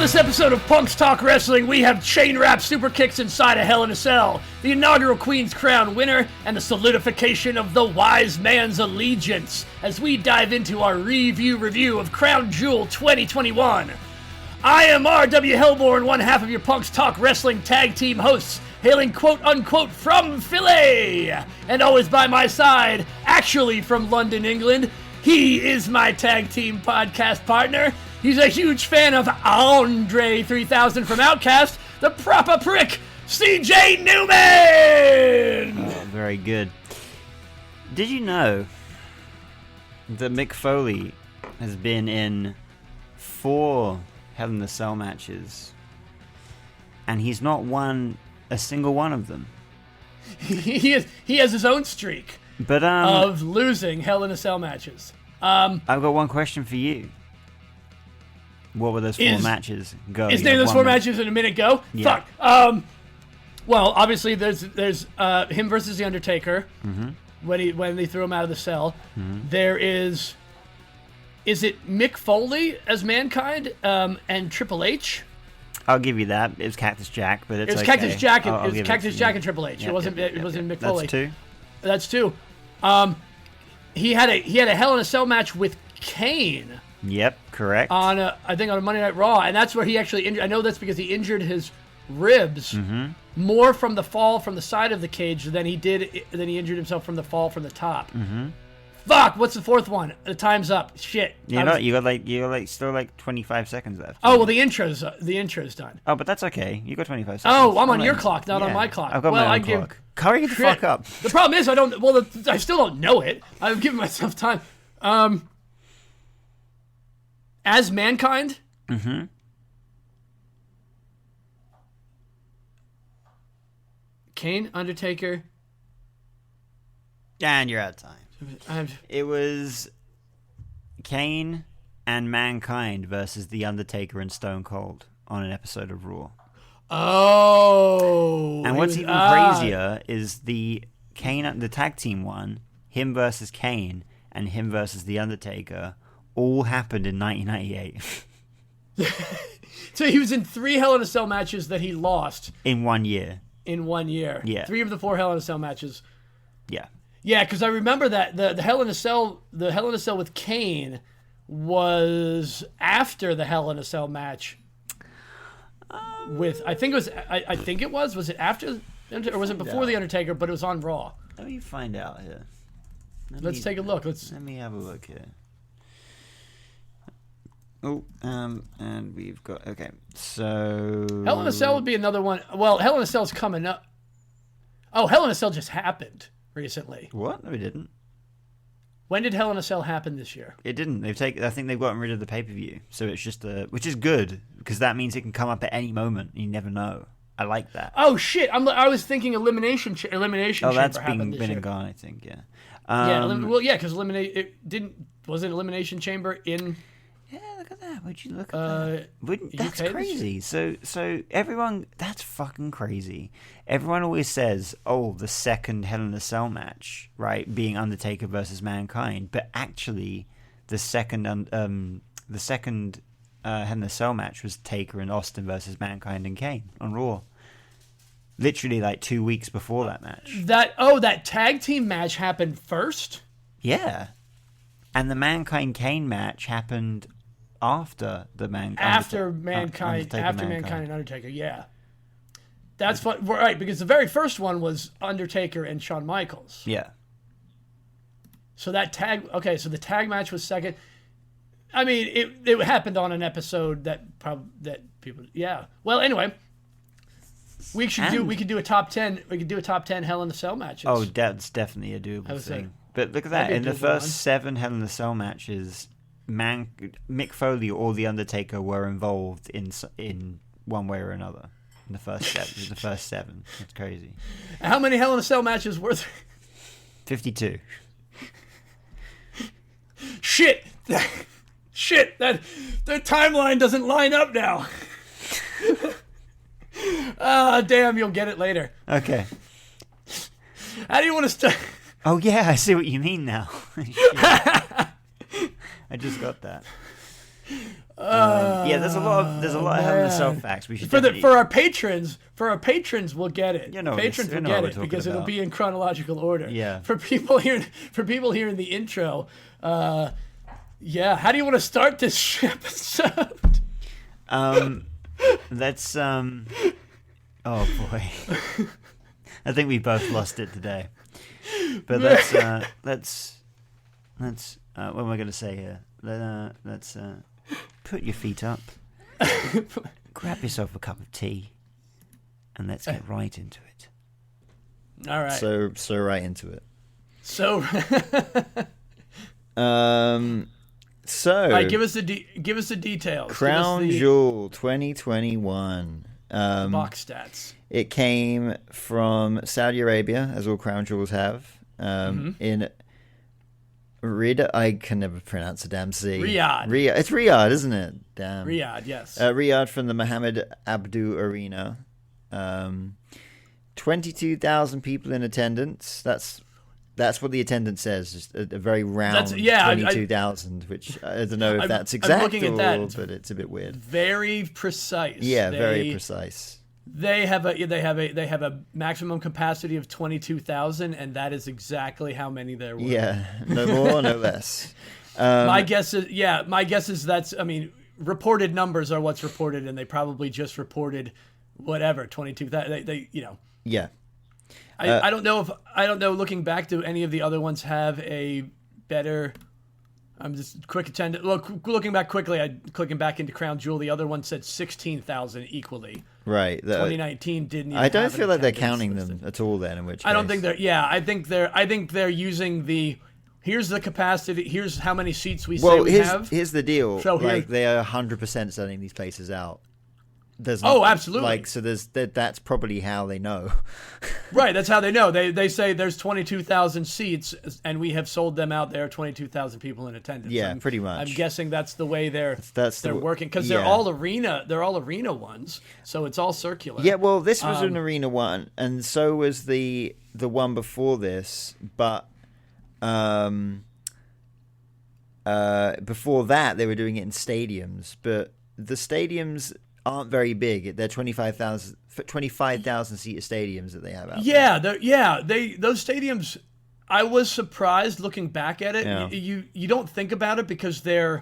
this episode of Punk's Talk Wrestling, we have chain wrap super kicks inside a Hell in a Cell, the inaugural Queen's Crown winner, and the solidification of the Wise Man's allegiance as we dive into our review of Crown Jewel 2021. I am R.W. Hellborn, one half of your Punk's Talk Wrestling tag team hosts, hailing quote-unquote from Philly, and always by my side, actually from London, England, he is my tag team podcast partner. He's a huge fan of Andre 3000 from Outkast, the proper prick, CJ Newman! Oh, very good. Did you know that Mick Foley has been in 4 Hell in a Cell matches, and he's not won a single one of them? He has his own streak of losing Hell in a Cell matches. I've got one question for you. What were those 4 matches? Go. Is there those 4 matches in a minute? Go. Yeah. Fuck. Well, obviously there's him versus the Undertaker when they threw him out of the cell. There is it Mick Foley as Mankind and Triple H? I'll give you that. It was Cactus Jack, but it's it was okay. Cactus Jack. It was Cactus Jack and Triple H. It wasn't Mick Foley. That's 2. He had a Hell in a Cell match with Kane. Yep, correct. I think on a Monday Night Raw, and that's where he actually injured. I know that's because he injured his ribs more from the fall from the side of the cage than he injured himself from the fall from the top. Fuck! What's the 4th one? The time's up. Shit. You got still like 25 seconds left. Oh well, the intro's done. Oh, but that's okay. You got 25 seconds. Oh, I'm on your clock, not on my clock. I've got my own clock. Hurry the fuck up. The problem is I still don't know it. I've given myself time. As Mankind? Kane, Undertaker. And you're out of time. It was Kane and Mankind versus The Undertaker and Stone Cold on an episode of Raw. Oh. And what's even crazier is the tag team one, him versus Kane and him versus The Undertaker, all happened in 1998. So he was in 3 Hell in a Cell matches that he lost. In 1 year. Yeah. 3 of the 4 Hell in a Cell matches. Yeah. Yeah, because I remember that the Hell in a Cell with Kane was after the Hell in a Cell match with I think it was it after or was it before the Undertaker? But it was on Raw. Let me find out here. Let's take a look. Let me have a look here. Oh, and we've got so Hell in a Cell would be another one. Well, Hell in a Cell's coming up. Oh, Hell in a Cell just happened recently. What? No, it didn't. When did Hell in a Cell happen this year? It didn't. I think they've gotten rid of the pay-per-view, so it's just which is good because that means it can come up at any moment. You never know. I like that. Oh shit! I was thinking elimination. Oh, that's been and gone. I think. Yeah. Because wasn't Elimination Chamber in. Yeah, look at that. Would you look at that? That's UK crazy. So everyone, that's fucking crazy. Everyone always says, "Oh, the second Hell in a Cell match, right, being Undertaker versus Mankind," but actually, the second Hell in a Cell match was Taker and Austin versus Mankind and Kane on Raw. Literally, like 2 weeks before that match. That tag team match happened first. Yeah, and the Mankind Kane match happened after the Mankind and Undertaker. Yeah, that's fun, right? Because the very first one was Undertaker and Shawn Michaels. Yeah. So that tag. Okay, so the tag match was second. I mean, it happened on an episode that people. Yeah. Well, anyway. We could do a top 10. We could do a top 10 Hell in a Cell matches. Oh, that's definitely a doable thing. But look at that. In the first 7 Hell in a Cell matches, Mick Foley or The Undertaker were involved in one way or another. In the first 7. That's crazy. How many Hell in a Cell matches were there? 52. Shit! That timeline doesn't line up now. Damn, you'll get it later. Okay. How do you want to start? Oh, yeah, I see what you mean now. I just got that. Yeah, there's a lot of Hell in a Cell facts. We should for our patrons, we'll get it. Patrons will get it because it'll be in chronological order. Yeah. For people hearing the intro, yeah. How do you want to start this episode? Let's oh boy. I think we both lost it today. But let's what am I going to say here? Let's put your feet up, grab yourself a cup of tea, and let's get right into it. All right. So right into it. So. So. All right, give us the details. Crown Jewel 2021. Box stats. It came from Saudi Arabia, as all Crown Jewels have. In Riyadh, I can never pronounce the damn C. Riyadh. It's Riyadh, isn't it? Damn. Riyadh, yes. Riyadh from the Mohammed Abdu Arena. 22,000 people in attendance. That's what the attendance says. Just a very round 22,000, which I don't know if that's exact but it's a bit weird. Very precise. Yeah, very precise. They have a maximum capacity of 22,000, and that is exactly how many there were. Yeah, no more, no less. My guess is that's. I mean, reported numbers are what's reported, and they probably just reported whatever 22,000. They Yeah. I don't know. Looking back, do any of the other ones have a better? I'm just quick attendance. Looking back quickly, clicking back into Crown Jewel. The other one said 16,000 equally. Right. 2019 didn't. Even I don't feel like they're counting listed. them at all. Then, in which case. I don't think they're. Yeah, I think they're using the. Here's the capacity. Here's how many seats we have. Here's the deal. So they are 100% selling these places out. Absolutely. So that's probably how they know. Right, that's how they know. They say there's 22,000 seats, and we have sold them out. There are 22,000 people in attendance. Yeah, pretty much. I'm guessing that's the way they're working because yeah. they're all arena ones, so it's all circular. Yeah, well, this was an arena one, and so was the one before this, but before that they were doing it in stadiums, but the stadiums aren't very big. They're 25,000 seater stadiums that they have out there. Those stadiums. I was surprised looking back at it. Yeah. You don't think about it because they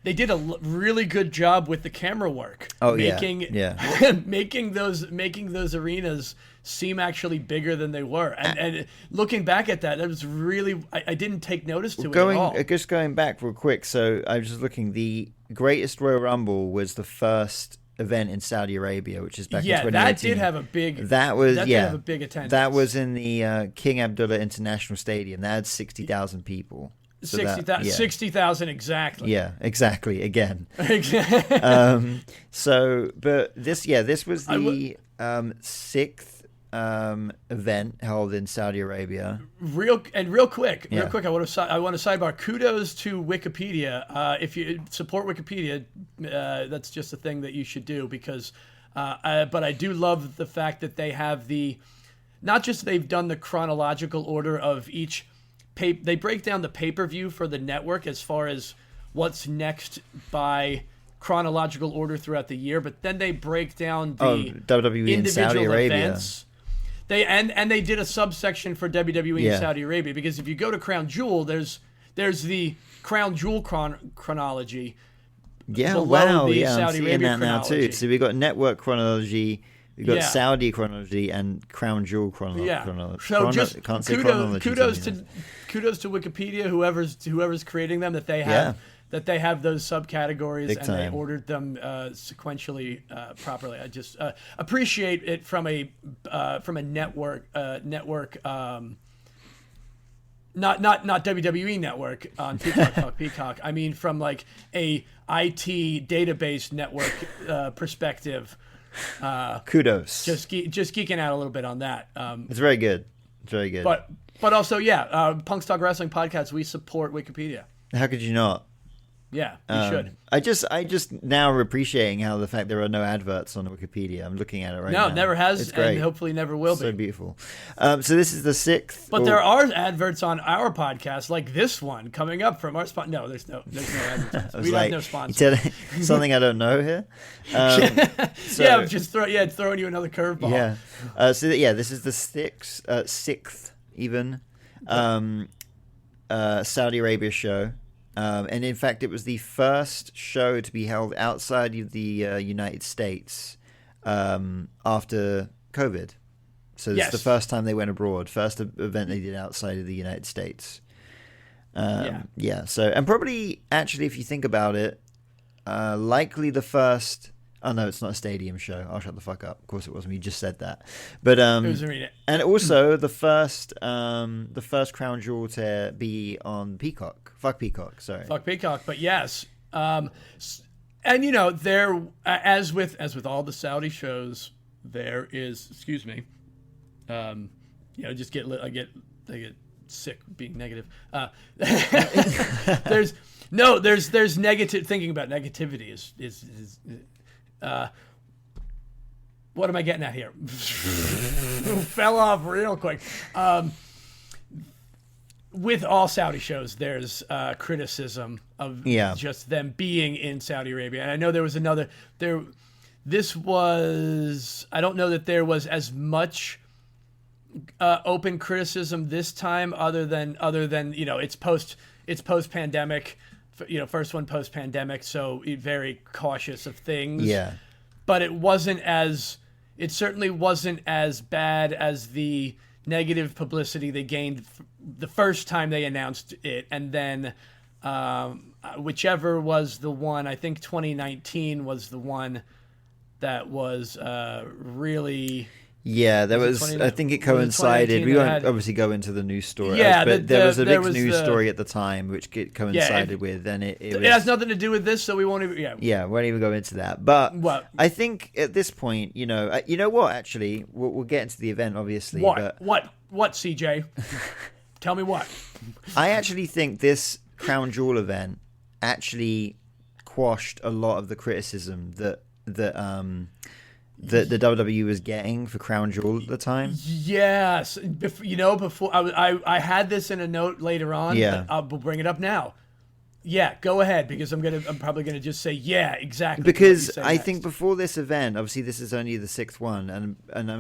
did a really good job with the camera work. Making those arenas seem actually bigger than they were. And looking back at that, it was really I didn't take notice to it at all. Just going back real quick, so I was just looking. The Greatest Royal Rumble was the first event in Saudi Arabia, which is back in 2018. Yeah, that did have a big. Did have a big attendance. That was in the King Abdullah International Stadium. That had 60,000 people. So 60,000 exactly. Yeah, exactly. Again. Exactly. But this was the sixth event held in Saudi Arabia. Real quick, I want to sidebar. Kudos to Wikipedia. If you support Wikipedia, that's just a thing that you should do because. But I do love the fact that they have not just they've done the chronological order of each. They break down the pay-per-view for the network as far as what's next by chronological order throughout the year, but then they break down the WWE in Saudi Arabia. Events. They did a subsection for WWE in Saudi Arabia because if you go to Crown Jewel, there's the Crown Jewel chronology. Yeah, wow, the I'm Saudi seeing Arabia that now too. So we got network chronology. We've got Saudi chronology and Crown Jewel chronology. Yeah. So just kudos to Wikipedia, whoever's creating them, that they have those subcategories Big and time. they ordered them sequentially properly. I just appreciate it from a network not WWE Network on Peacock Talk Peacock. I mean from like a IT database network perspective. Kudos. Just geeking out a little bit on that. It's very good. It's very good. But also, Punks Talk Wrestling Podcast, we support Wikipedia. How could you not? Yeah, you should. I just now are appreciating how the fact there are no adverts on Wikipedia. I'm looking at it right now. No, never has, it's great. And hopefully never will be. So beautiful. So this is the 6th. But there are adverts on our podcast, like this one coming up from our spot. No, there's no adverts. We have no sponsors. Something I don't know here. I'm just throwing you another curveball. Yeah. This is the 6th even Saudi Arabia show. And in fact, it was the first show to be held outside of the United States after COVID. So this is the first time they went abroad, first event they did outside of the United States. So, and probably, actually, if you think about it, likely the first... Oh, no, it's not a stadium show. I'll shut the fuck up. Of course it wasn't. You just said that. But it was arena. And also the first Crown Jewel to be on Peacock. Fuck Peacock, sorry. Fuck Peacock, but yes. And there, as with all the Saudi shows, there is, excuse me, just I get sick being negative. There's negative thinking about negativity is what am I getting at here? Fell off real quick. With all Saudi shows, there's criticism of just them being in Saudi Arabia. And I know there was another there. This was, I don't know that there was as much open criticism this time, other than it's post pandemic. First one post pandemic, so very cautious of things. Yeah, but it certainly wasn't as bad as the negative publicity they gained the first time they announced it, and then whichever was the one, I think 2019 was the one that was really. Yeah, there was. I think it coincided. We won't obviously go into the news story. Yeah, but there was a big news story at the time, which it coincided with, and it has nothing to do with this, so we won't even. Yeah, won't even go into that. But I think at this point, you know what? Actually, we'll get into the event, obviously. What? What? CJ? Tell me what. I actually think this Crown Jewel event actually quashed a lot of the criticism that the WWE was getting for Crown Jewel at the time. Yes. Before I had this in a note later on. Yeah. I'll bring it up now. Yeah, go ahead, because I'm probably gonna just say exactly. Because I think before this event, obviously this is only the 6th one, and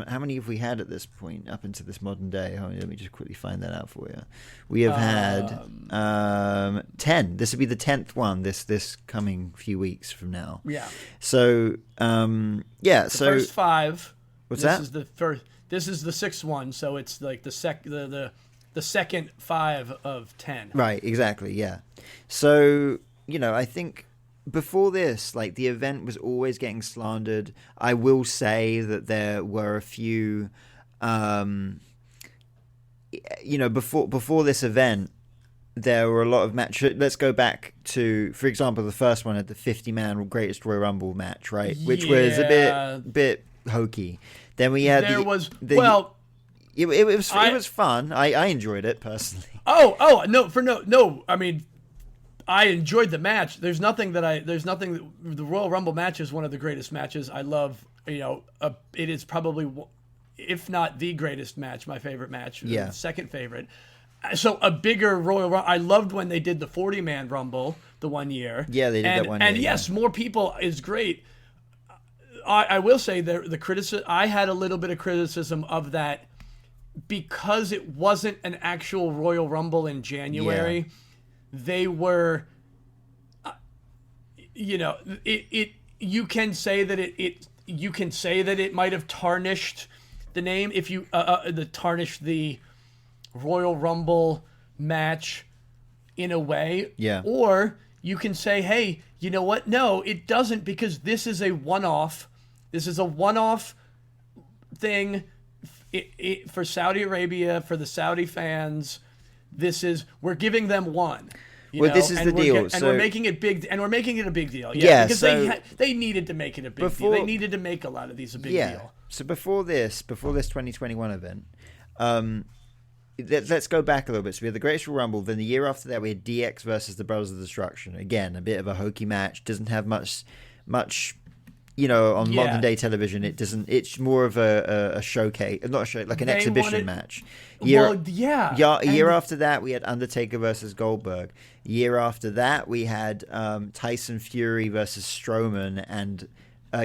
how many have we had at this point up into this modern day? Let me just quickly find that out for you. We have had 10. This will be the 10th one this coming few weeks from now. Yeah. So the first 5. What's that? This is the 6th one, so it's like the second 5 of 10. Right, exactly, yeah. So, I think before this, like, the event was always getting slandered. I will say that there were a few, before this event, there were a lot of matches. Let's go back to, for example, the first one at the 50-man Greatest Royal Rumble match, right? Which was a bit hokey. Then we had It was fun. I enjoyed it personally. No. I mean, I enjoyed the match. The Royal Rumble match is one of the greatest matches. I love. It is probably, if not the greatest match, my favorite match. Yeah. Second favorite. So a bigger Royal Rumble. I loved when they did the 40-man Rumble the one year. Yeah, they did that one year. And yes, more people is great. I will say the criticism. I had a little bit of criticism of that. Because it wasn't an actual Royal Rumble in January, they were, you can say that it might have tarnished the name if you tarnished the Royal Rumble match in a way. Yeah. Or you can say, hey, you know what? No, it doesn't, because this is a one-off. This is a one-off thing. For Saudi Arabia, for the Saudi fans, we're giving them one. This is the deal, and we're making it big, and we're making it a big deal. Yeah, because they needed to make it a big deal. They needed to make a lot of these a big deal. So before this 2021 event, let's go back a little bit. So we had the Greatest Royal Rumble. Then the year after that, we had DX versus the Brothers of Destruction. Again, a bit of a hokey match. Doesn't have much. On modern day television, it doesn't. It's more of a showcase, not a show, like an exhibition match. Year after that, we had Undertaker versus Goldberg. Year after that, we had Tyson Fury versus Strowman and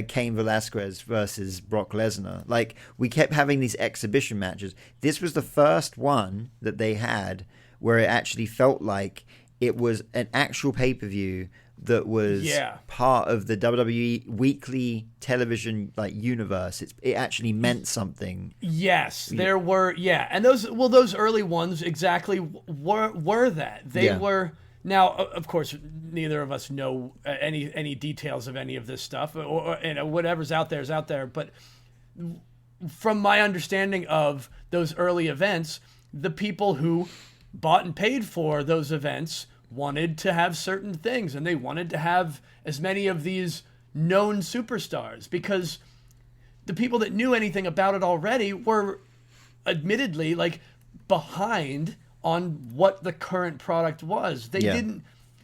Cain Velasquez versus Brock Lesnar. Like, we kept having these exhibition matches. This was the first one that they had where it actually felt like it was an actual pay-per-view that was part of the WWE weekly television universe. It actually meant something. Yes, there were, and those early ones exactly were that. They were. Now, of course, neither of us know any details of any of this stuff, or whatever's out there is out there. But from my understanding of those early events, the people who bought and paid for those events wanted to have certain things, and they wanted to have as many of these known superstars, because the people that knew anything about it already were admittedly behind on what the current product was. They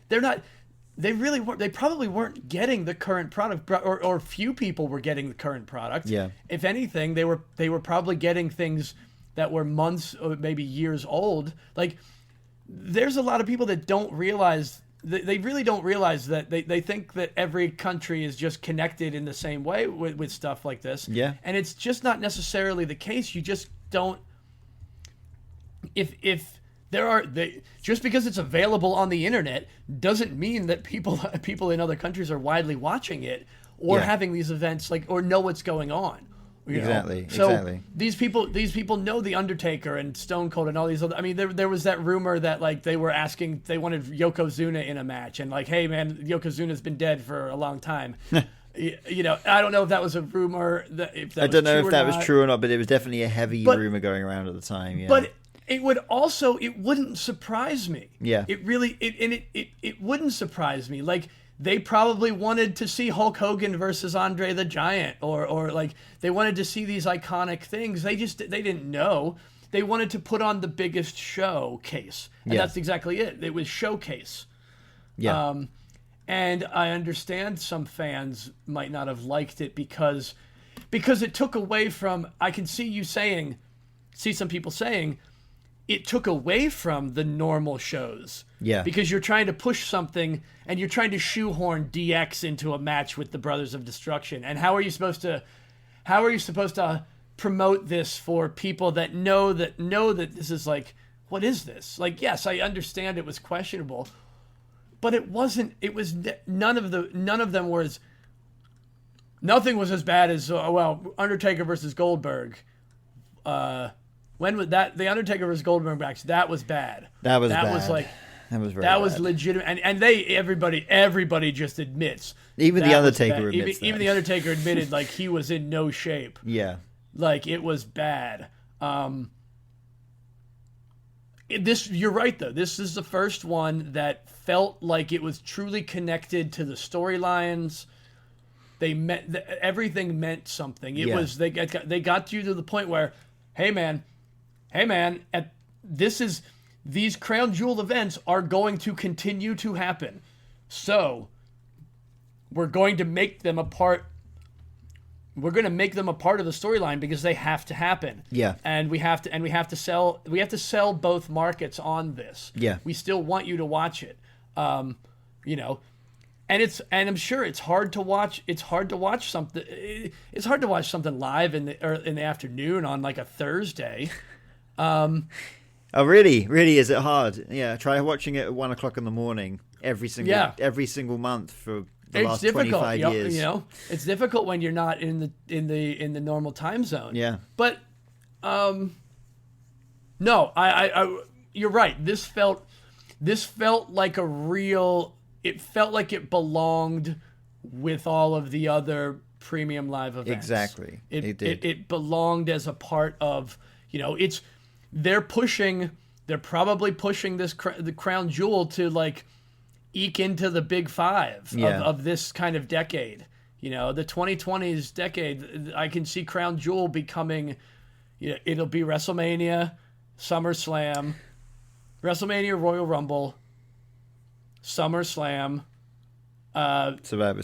probably weren't getting the current product, or few people were getting the current product. Yeah. If anything, they were probably getting things that were months or maybe years old. There's a lot of people that don't realize, they really don't realize that they think that every country is just connected in the same way with stuff like this. Yeah. And it's just not necessarily the case. You just don't, just because it's available on the internet doesn't mean that people in other countries are widely watching it or having these events or know what's going on. Exactly. So these people know The Undertaker and Stone Cold and all these other. I mean, there was that rumor that they wanted Yokozuna in a match, and hey man, Yokozuna's been dead for a long time. I don't know if that was a rumor. I don't know if that was true or not, but it was definitely a heavy rumor going around at the time. Yeah. But it wouldn't surprise me. Yeah. It wouldn't surprise me. They probably wanted to see Hulk Hogan versus Andre the Giant, or they wanted to see these iconic things. They didn't know. They wanted to put on the biggest showcase, and that's exactly it. It was showcase. Yeah. And I understand some fans might not have liked it because it took away from. I can see some people saying, it took away from the normal shows. Yeah. Because you're trying to push something and you're trying to shoehorn DX into a match with the Brothers of Destruction. And how are you supposed to promote this for people that know that this is what is this? Yes, I understand it was questionable, but it wasn't. It was none of them was. Nothing was as bad as Undertaker versus Goldberg. When was that? The Undertaker versus Goldberg match. That was bad. That was bad. That was legitimate, and everybody just admits. Even the Undertaker admits that. Even the Undertaker admitted he was in no shape. Yeah. It was bad. You're right though. This is the first one that felt like it was truly connected to the storylines. Everything meant something. It was they got you to the point where, hey man, these Crown Jewel events are going to continue to happen. So we're going to make them a part. We're going to make them a part of the storyline because they have to happen. Yeah. And we have to sell both markets on this. Yeah. We still want you to watch it. And I'm sure it's hard to watch. It's hard to watch something. It's hard to watch something live in the afternoon on a Thursday. Oh, really? Really, is it hard? Yeah, try watching it at 1 o'clock in the morning every single month for the last 25 years. It's difficult when you're not in the normal time zone. Yeah. But no, I you're right. This felt like a real. It felt like it belonged with all of the other premium live events. Exactly. It did. It belonged as a part of. They're probably pushing the Crown Jewel to eke into the big five of this kind of decade. The 2020s decade, I can see Crown Jewel becoming, it'll be WrestleMania, SummerSlam, WrestleMania, Royal Rumble, SummerSlam, Survivor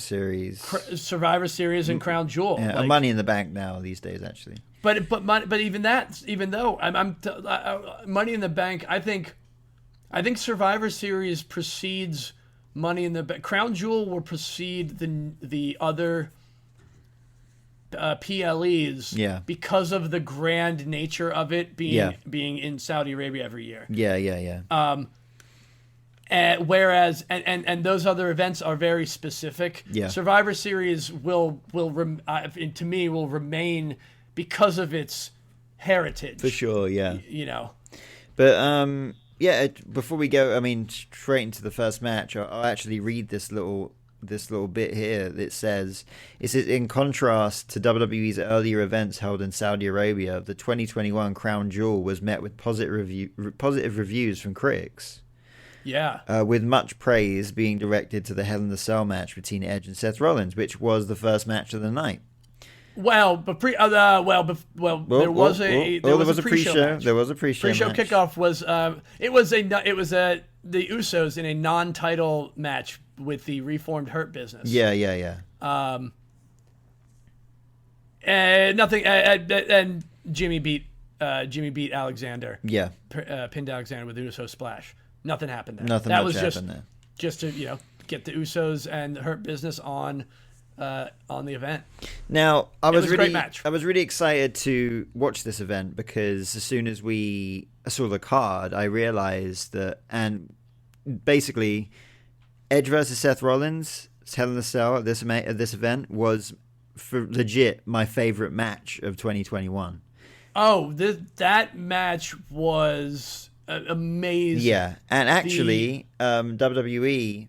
Series, and Crown Jewel. Yeah, Money in the Bank now these days, actually. But even though Money in the Bank, I think Survivor Series precedes Money in the Bank. Crown Jewel will precede the other PLEs, because of the grand nature of it being in Saudi Arabia every year. Yeah. Whereas those other events are very specific. Yeah. Survivor Series will remain because of its heritage. For sure, yeah. But before we go, straight into the first match, I'll actually read this little bit here that says, in contrast to WWE's earlier events held in Saudi Arabia, the 2021 Crown Jewel was met with positive reviews from critics. Yeah. With much praise being directed to the Hell in a Cell match between Edge and Seth Rollins, which was the first match of the night. Well, but there was a pre-show match. There was a pre-show Pre-show match. Kickoff was the Usos in a non-title match with the reformed Hurt Business. Yeah. And nothing. And Jimmy beat Alexander. Yeah. Pinned Alexander with the Uso splash. Nothing happened there. Nothing that much was happened there. Just to get the Usos and the Hurt Business on the event. Now, I was a great match. I was really excited to watch this event because as soon as we saw the card, I realized that, and basically, Edge versus Seth Rollins, Hell in a Cell at this event was for legit my favorite match of 2021. Oh, that match was amazing. Yeah, and actually, WWE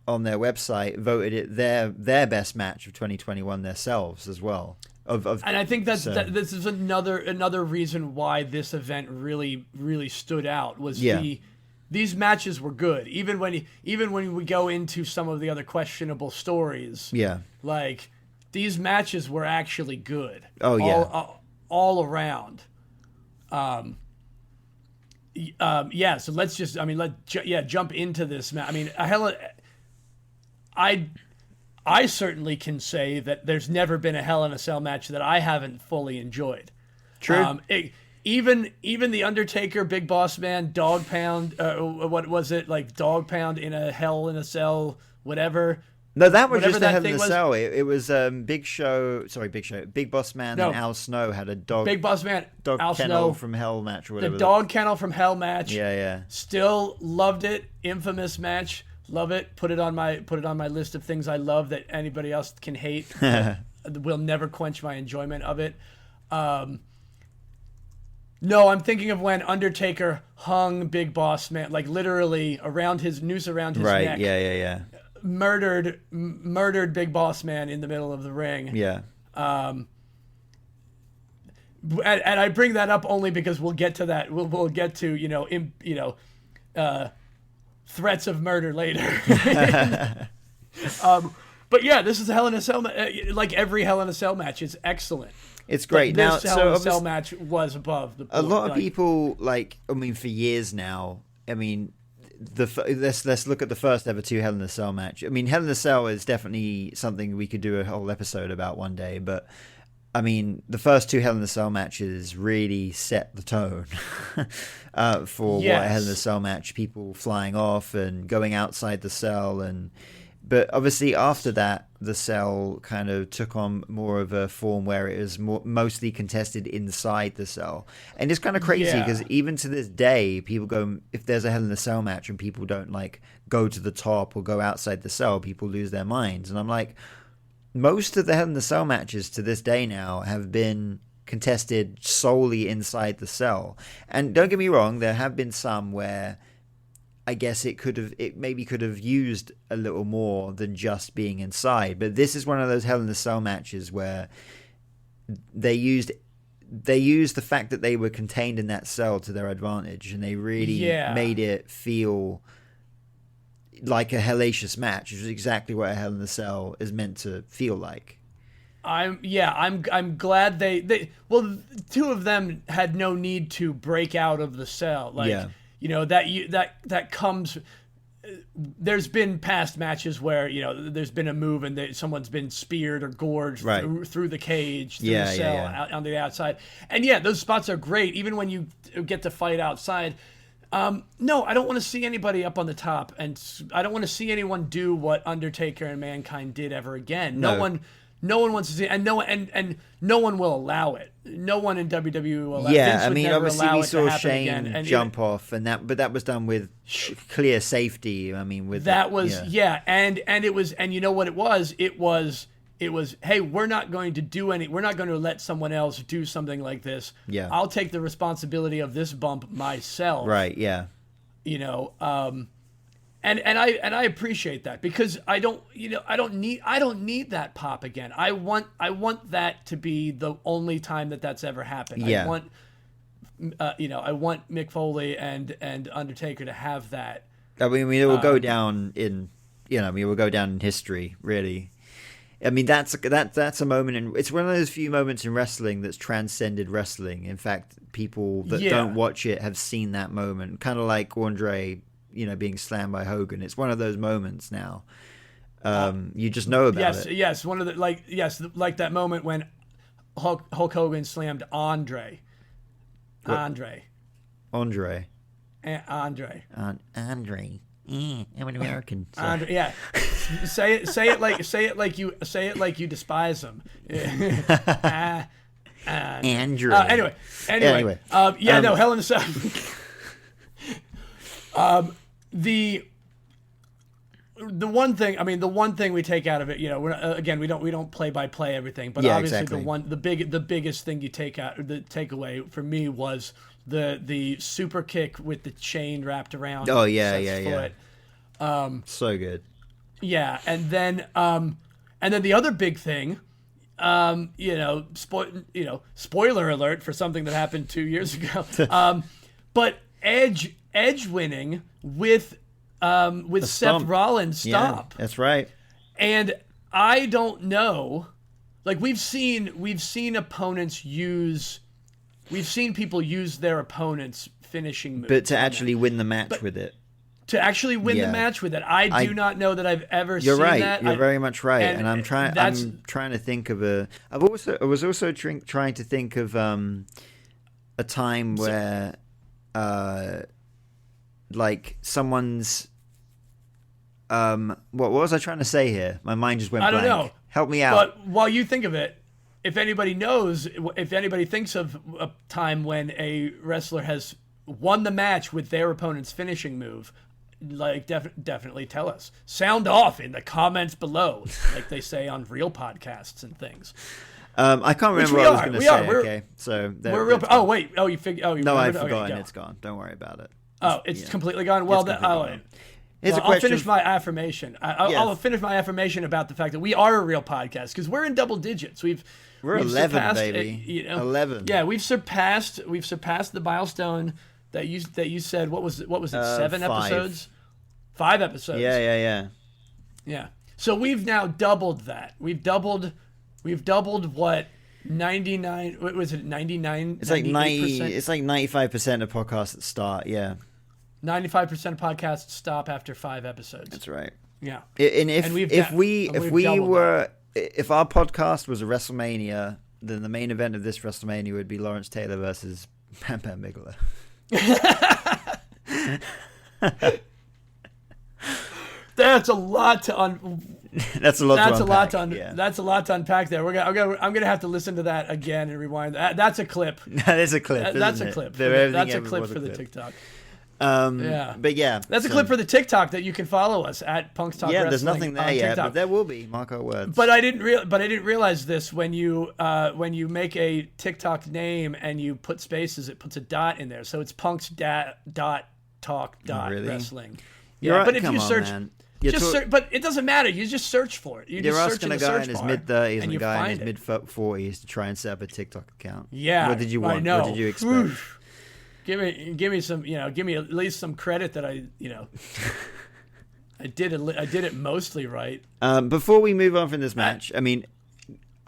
on their website voted it their best match of 2021 themselves as well. And I think this is another reason why this event really, really stood out was these matches were good. Even when we go into some of the other questionable stories. Yeah. Like these matches were actually good. Oh yeah. All around. So let's just jump into this match. I certainly can say that there's never been a Hell in a Cell match that I haven't fully enjoyed. True. Even the Undertaker, Big Boss Man, Dog Pound, what was it, like Dog Pound in a Hell in a Cell, whatever. No, that was just a Hell in a Cell. It was Big Boss Man and Al Snow had a Big Boss Man, Dog Al Kennel Snow from Hell match or whatever. The Dog Kennel from Hell match. Yeah. Still loved it. Infamous match. Love it. Put it on my list of things I love that anybody else can hate. Will never quench my enjoyment of it. No, I'm thinking of when Undertaker hung Big Boss Man, like literally around his noose around his neck. Right. Yeah. Murdered Big Boss Man in the middle of the ring. Yeah. And I bring that up only because we'll get to that. We'll get to threats of murder later. But yeah, this is a Hell in a Cell. Like every Hell in a Cell match is excellent. It's great. But this Hell in a Cell match was above the. A lot of people for years now. Let's look at the first ever two Hell in a Cell match. Hell in a Cell is definitely something we could do a whole episode about one day, but the first two Hell in a Cell matches really set the tone for what a Hell in a Cell match, people flying off and going outside the cell. But obviously after that, the cell kind of took on more of a form where it was mostly contested inside the cell. And it's kind of crazy because even to this day, people go, if there's a Hell in a Cell match and people don't go to the top or go outside the cell, people lose their minds. And I'm like, most of the Hell in a Cell matches to this day now have been contested solely inside the cell. And don't get me wrong, there have been some where I guess it maybe could have used a little more than just being inside. But this is one of those Hell in a Cell matches where they used the fact that they were contained in that cell to their advantage, and they really made it feel like a hellacious match, which is exactly what a Hell in a Cell is meant to feel like. I'm glad they well, two of them had no need to break out of the cell. Like, that comes. There's been past matches where there's been a move and someone's been speared or gorged through the cage, through the cell, out on the outside, and those spots are great. Even when you get to fight outside. No, I don't want to see anybody up on the top, and I don't want to see anyone do what Undertaker and Mankind did ever again. No one wants to see, and no one will allow it. No one in WWE will allow it. Yeah, I mean, obviously we saw Shane jump off, but that was done with clear safety. I mean, with that was and it was, and you know what it was? It was, hey, we're not going to let someone else do something like this. Yeah, I'll take the responsibility of this bump myself. Right. Yeah. And I appreciate that, because I don't need that pop again. I want that to be the only time that's ever happened. Yeah. I want Mick Foley and Undertaker to have that. I mean, it will go down in it will go down in history, really. I mean, that's a moment it's one of those few moments in wrestling that's transcended wrestling. In fact, people that don't watch it have seen that moment, kind of like Andre, being slammed by Hogan. It's one of those moments now. You just know about it. Yes, one of the like that moment when Hulk Hogan slammed Andre. Andre. I'm an American. So. Andre, yeah. say it like you despise him. Andre. Anyway. No, Hell in a Cell. The one thing we take out of it, we don't play by play everything, but obviously exactly. the biggest thing you take out, the takeaway for me was the super kick with the chain wrapped around. Oh yeah. So good. Yeah, and then the other big thing, spoiler alert for something that happened 2 years ago, but Edge winning with Seth Rollins stop. Yeah, that's right. And I don't know, like we've seen opponents we've seen people use their opponents' finishing moves, but to actually win the match with it. To actually win the match with it, I do not know that I've ever seen right. that. You're very much right, and I'm trying to think of I was also trying to think of a time where like someone's what was I trying to say here? My mind just went blank. I don't know. Help me out. But while you think of it, if anybody thinks of a time when a wrestler has won the match with their opponent's finishing move, like definitely tell us. Sound off in the comments below, like they say on real podcasts and things. I can't remember what I was going to say. Okay, so we're real. Oh wait. Oh, you figured. Oh, you no, I've forgotten. Okay, it's gone. Don't worry about it. It's completely gone. Well, I'll finish my affirmation. I'll finish my affirmation about the fact that we are a real podcast, because we're in double digits. We're 11, baby. 11. Yeah, we've surpassed the milestone that you said. What was it? 7 episodes? 5 episodes. Yeah. So we've now doubled that. We've doubled what? 99. What was it? 99. It's like 90. It's like 95% of podcasts that start. Yeah. 95% of podcasts stop after 5 episodes. That's right. Yeah. And if our podcast was a WrestleMania, then the main event of this WrestleMania would be Lawrence Taylor versus Bam Bam Bigelow. That's a lot to That's a lot to unpack there. I'm gonna have to listen to that again and rewind. That's a clip. That is a clip. That's a clip. That's a clip for the TikTok. But yeah, that's a clip for the TikTok that you can follow us at Punks Talk Wrestling. Yeah, there's nothing there yet, but there will be. Mark our words. But I didn't realize this when you make a TikTok name and you put spaces, it puts a dot in there, so it's Punks Talk Wrestling. Yeah, right. But if you search. Man. But it doesn't matter. You just search for it. You're asking a guy in his mid-30s and a guy in his mid-40s to try and set up a TikTok account. Yeah, what did you want? What did you expect? Give me some, give me at least some credit that I did it mostly right. Before we move on from this match, I mean,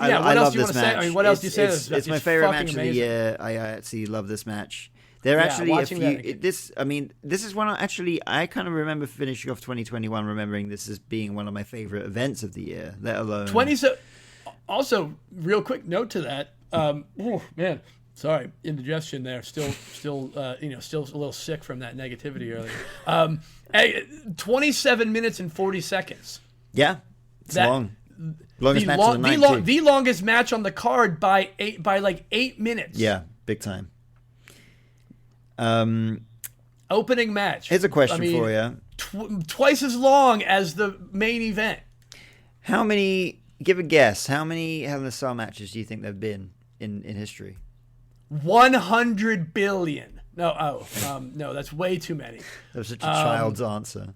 Yeah, what else do you want to say? I mean, what else do you say? It's my favorite match of the year. I actually love this match. There are actually a few. This is one. I kind of remember finishing off 2021, remembering this as being one of my favorite events of the year. Let alone 20. Also, real quick note to that. Oh man, sorry, indigestion there. Still a little sick from that negativity earlier. 27 minutes and 40 seconds. Yeah, it's long. Longest match of the night, the longest match on the card by like 8 minutes. Yeah, big time. Opening match. Here's a question for you. Twice as long as the main event. Give a guess. How many Hell in a Cell matches do you think there have been in history? 100 billion. No, no, that's way too many. That was such a child's answer.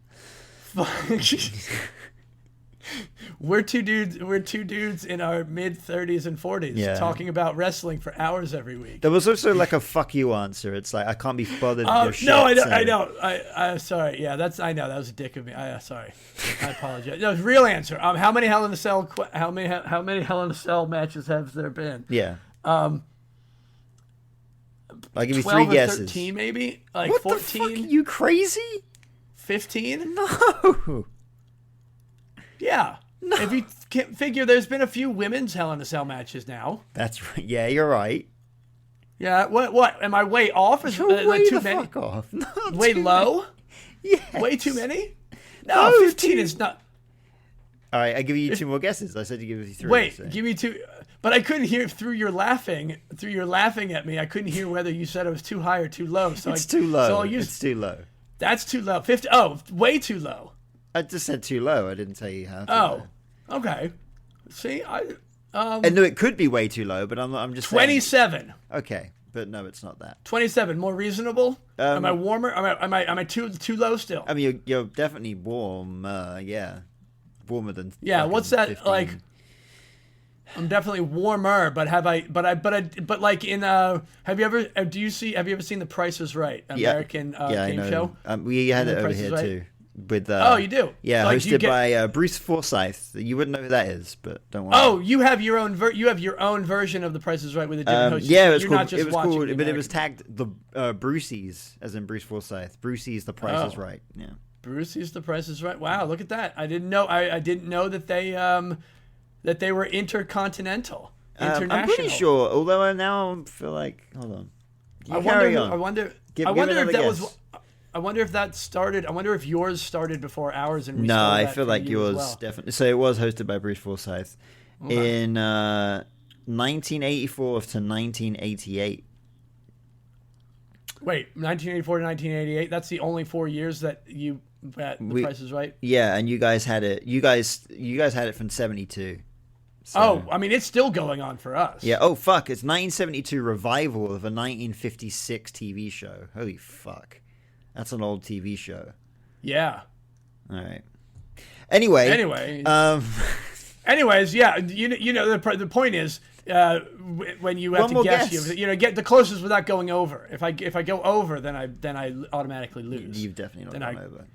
We're two dudes in our mid-30s and 40s talking about wrestling for hours every week. There was also like a fuck you answer. It's like, I can't be bothered with your shit. No, I know. I'm sorry. Yeah, I know. That was a dick of me. Sorry. I apologize. No, real answer. How many Hell in a Cell matches have there been? Yeah. I'll give you 12 3 guesses. 13 maybe? Like what 14? The fuck? Are you crazy? 15? No. Yeah. No. If you can't figure, there's been a few women's Hell in a Cell matches now. That's right. Yeah, you're right. Yeah. What? Am I way off? Is way too the many? Fuck off. Not way low? Yes. Way too many? No, 15 is not. All right, I give you 2 more guesses. I said to give you 3. Wait, so. give me 2. But I couldn't hear through your laughing at me. I couldn't hear whether you said it was too high or too low. So it's too low. So I'll use, it's too low. That's too low. 50. Oh, way too low. I just said too low. I didn't tell you how. Oh, okay. See, and no, it could be way too low, but I'm just 27. Saying. Okay, but no, it's not that. 27, more reasonable. Am I warmer? Am I too low still? I mean, you're definitely warm. Yeah, warmer than. Yeah, what's that 15. like? I'm definitely warmer, but like in have you ever seen The Price is Right, American game show? We had it over here too. With oh, you do? Yeah, like, hosted by Bruce Forsyth. You wouldn't know who that is, but don't worry. Oh, you have your own version of The Price is Right with a different host. Yeah, it was called, but it was tagged the Brucey's, as in Bruce Forsyth. Brucey's The Price is Right. Yeah, Brucey's The Price is Right. Wow, look at that! I didn't know. I didn't know that they were intercontinental, international. I'm pretty sure. Although I now feel like, hold on. I wonder if that was. I wonder if that started. I wonder if yours started before ours. And no, I feel like yours definitely. So it was hosted by Bruce Forsyth in 1984 to 1988. Wait, 1984 to 1988. That's the only 4 years that The Price is Right. Yeah, and you guys had it. You guys had it from 72. So. Oh, I mean, it's still going on for us. Yeah. Oh, fuck! It's 1972 revival of a 1956 TV show. Holy fuck! That's an old TV show. Yeah. All right. Anyway. Anyways, yeah. You know the point is when you have to guess. You get the closest without going over. If I go over, then I automatically lose. You've definitely not gone over.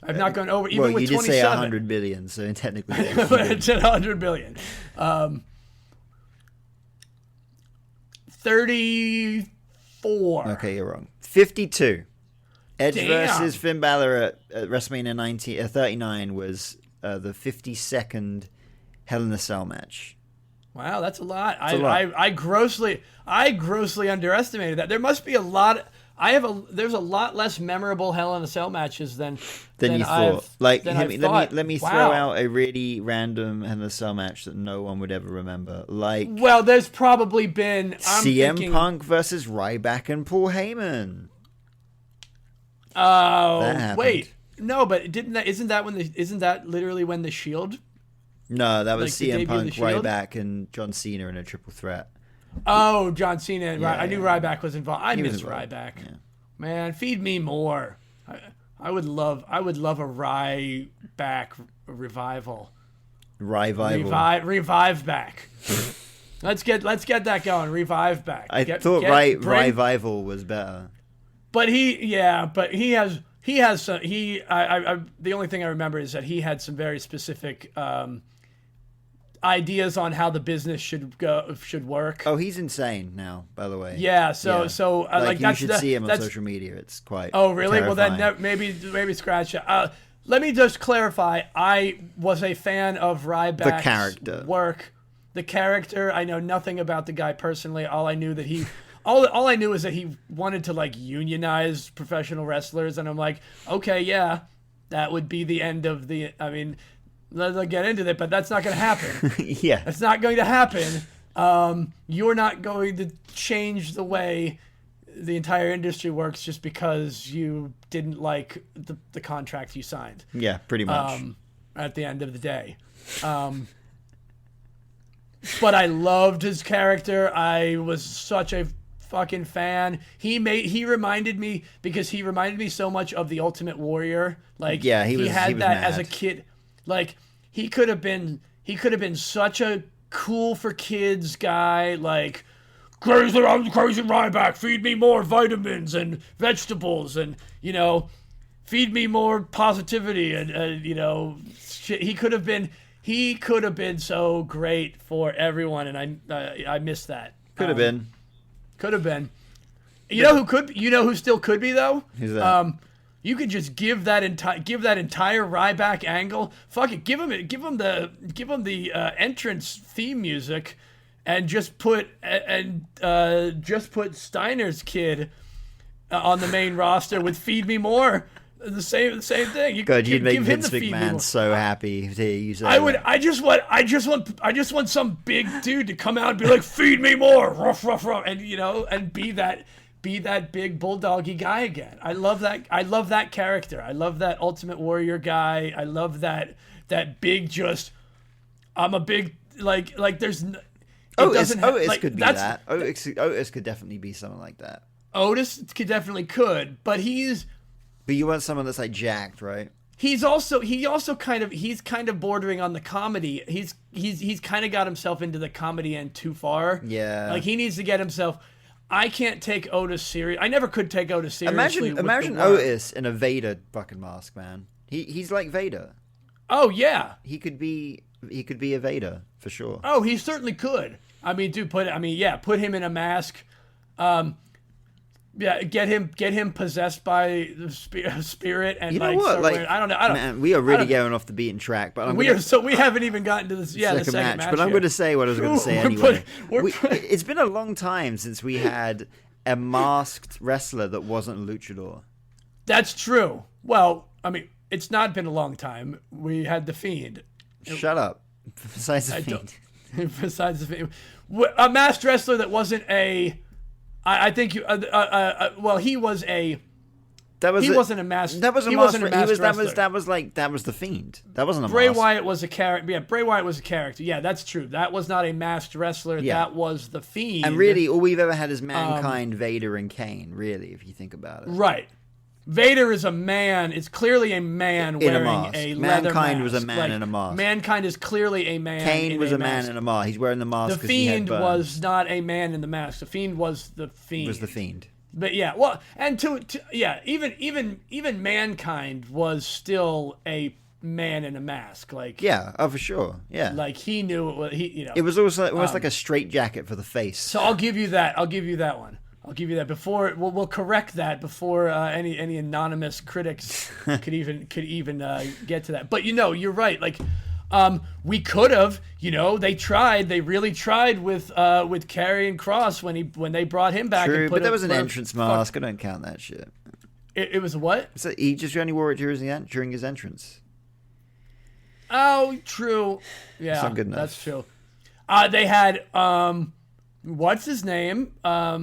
I've not gone over even with 27. Well, you did say 100 billion, so technically. It's 100 billion. 34. Okay, you're wrong. 52. Edge versus Finn Balor at WrestleMania 39 was the 52nd Hell in a Cell match. Wow, that's a lot. I grossly underestimated that. There must be a lot. There's a lot less memorable Hell in a Cell matches than you thought. Let me wow. throw out a really random Hell in a Cell match that no one would ever remember. Well, there's probably been CM Punk versus Ryback and Paul Heyman. Oh, wait. No, but isn't that literally when the Shield? No, that was CM Punk, Ryback, and John Cena in a triple threat. Oh, John Cena. Yeah, I knew Ryback was involved. I miss Ryback. Yeah. Man, feed me more. I would love a Ryback revival. Revive back. Let's get that going. Revive back. I thought Revival was better. But he has some. The only thing I remember is that he had some very specific ideas on how the business should work. Oh, he's insane now, by the way. Yeah, so like you that's should see him on social media. It's quite. Oh, really? terrifying. Well, then maybe scratch it. Let me just clarify. I was a fan of Ryback's work. The character. I know nothing about the guy personally. All I knew is that he wanted to like unionize professional wrestlers, and I'm like, okay, yeah, that would be the end of the. I mean, let's get into it, but that's not going to happen. Yeah, that's not going to happen. You're not going to change the way the entire industry works just because you didn't like the contract you signed. Yeah, pretty much. At the end of the day. But I loved his character. I was such a fucking fan. He reminded me so much of the Ultimate Warrior. Like, he had that as a kid. Like, he could have been such a cool for kids guy, like, I'm crazy Ryback, feed me more vitamins and vegetables and, feed me more positivity and shit. He could have been so great for everyone, and I miss that. Could have been. You know who still could be though? Who's that? You could just give that entire Ryback angle. Fuck it, give him the entrance theme music, and just put Steiner's kid on the main roster with "Feed Me More." The same thing. You'd make Vince McMahon so happy to use that. I would. I just want some big dude to come out and be like, "Feed me more," ruff, ruff, ruff, and and be that big bulldoggy guy again. I love that. I love that character. I love that Ultimate Warrior guy. I love that big. Just I'm a big like. There's. Otis could be that. Otis could definitely be someone like that. Otis could, but he's. But you want someone that's like jacked, right? He's kind of bordering on the comedy. He's kind of got himself into the comedy end too far. Yeah. Like he needs to get himself. I can't take Otis serious. I never could take Otis seriously. Imagine Otis in a Vader fucking mask, man. He's like Vader. Oh yeah. He could be a Vader for sure. Oh, he certainly could. I mean, dude, put him in a mask. Yeah, get him possessed by the spirit and I don't know. Man, we are really going off the beaten track, but we haven't even gotten to this. Yeah, the second match. But I'm going to say what I was going to say anyway. It's been a long time since we had a masked wrestler that wasn't a luchador. That's true. Well, I mean, it's not been a long time. We had the Fiend. Shut up. Besides the Fiend. Besides the Fiend, a masked wrestler that wasn't a. I think you. Well, he was a. He wasn't a masked. That was a masked wrestler. That was the Fiend. That wasn't a. Bray Wyatt was a character. Yeah, Bray Wyatt was a character. Yeah, that's true. That was not a masked wrestler. Yeah. That was the Fiend. And really, all we've ever had is Mankind, Vader, and Kane. Really, if you think about it. Right. Vader is a man. It's clearly a man wearing a leather Mankind mask. was a man in a mask. Mankind is clearly a man. Kane was a man in a mask. He's wearing the mask. The Fiend was not a man in the mask. The Fiend was the Fiend. Was the Fiend. But yeah, well, and even Mankind was still a man in a mask. Like for sure. Yeah, like he knew it was It was also almost like a straight jacket for the face. So I'll give you that. I'll give you that one. I'll give you that before we'll correct that before any anonymous critics could even get to that. But you're right. Like we could have. They really tried with Karrion Kross when they brought him back. True, but that was an entrance mask. I don't count that shit. It was what? So he just only wore it during his entrance. Oh, true. Yeah, that's not good enough. That's true. They had what's his name? What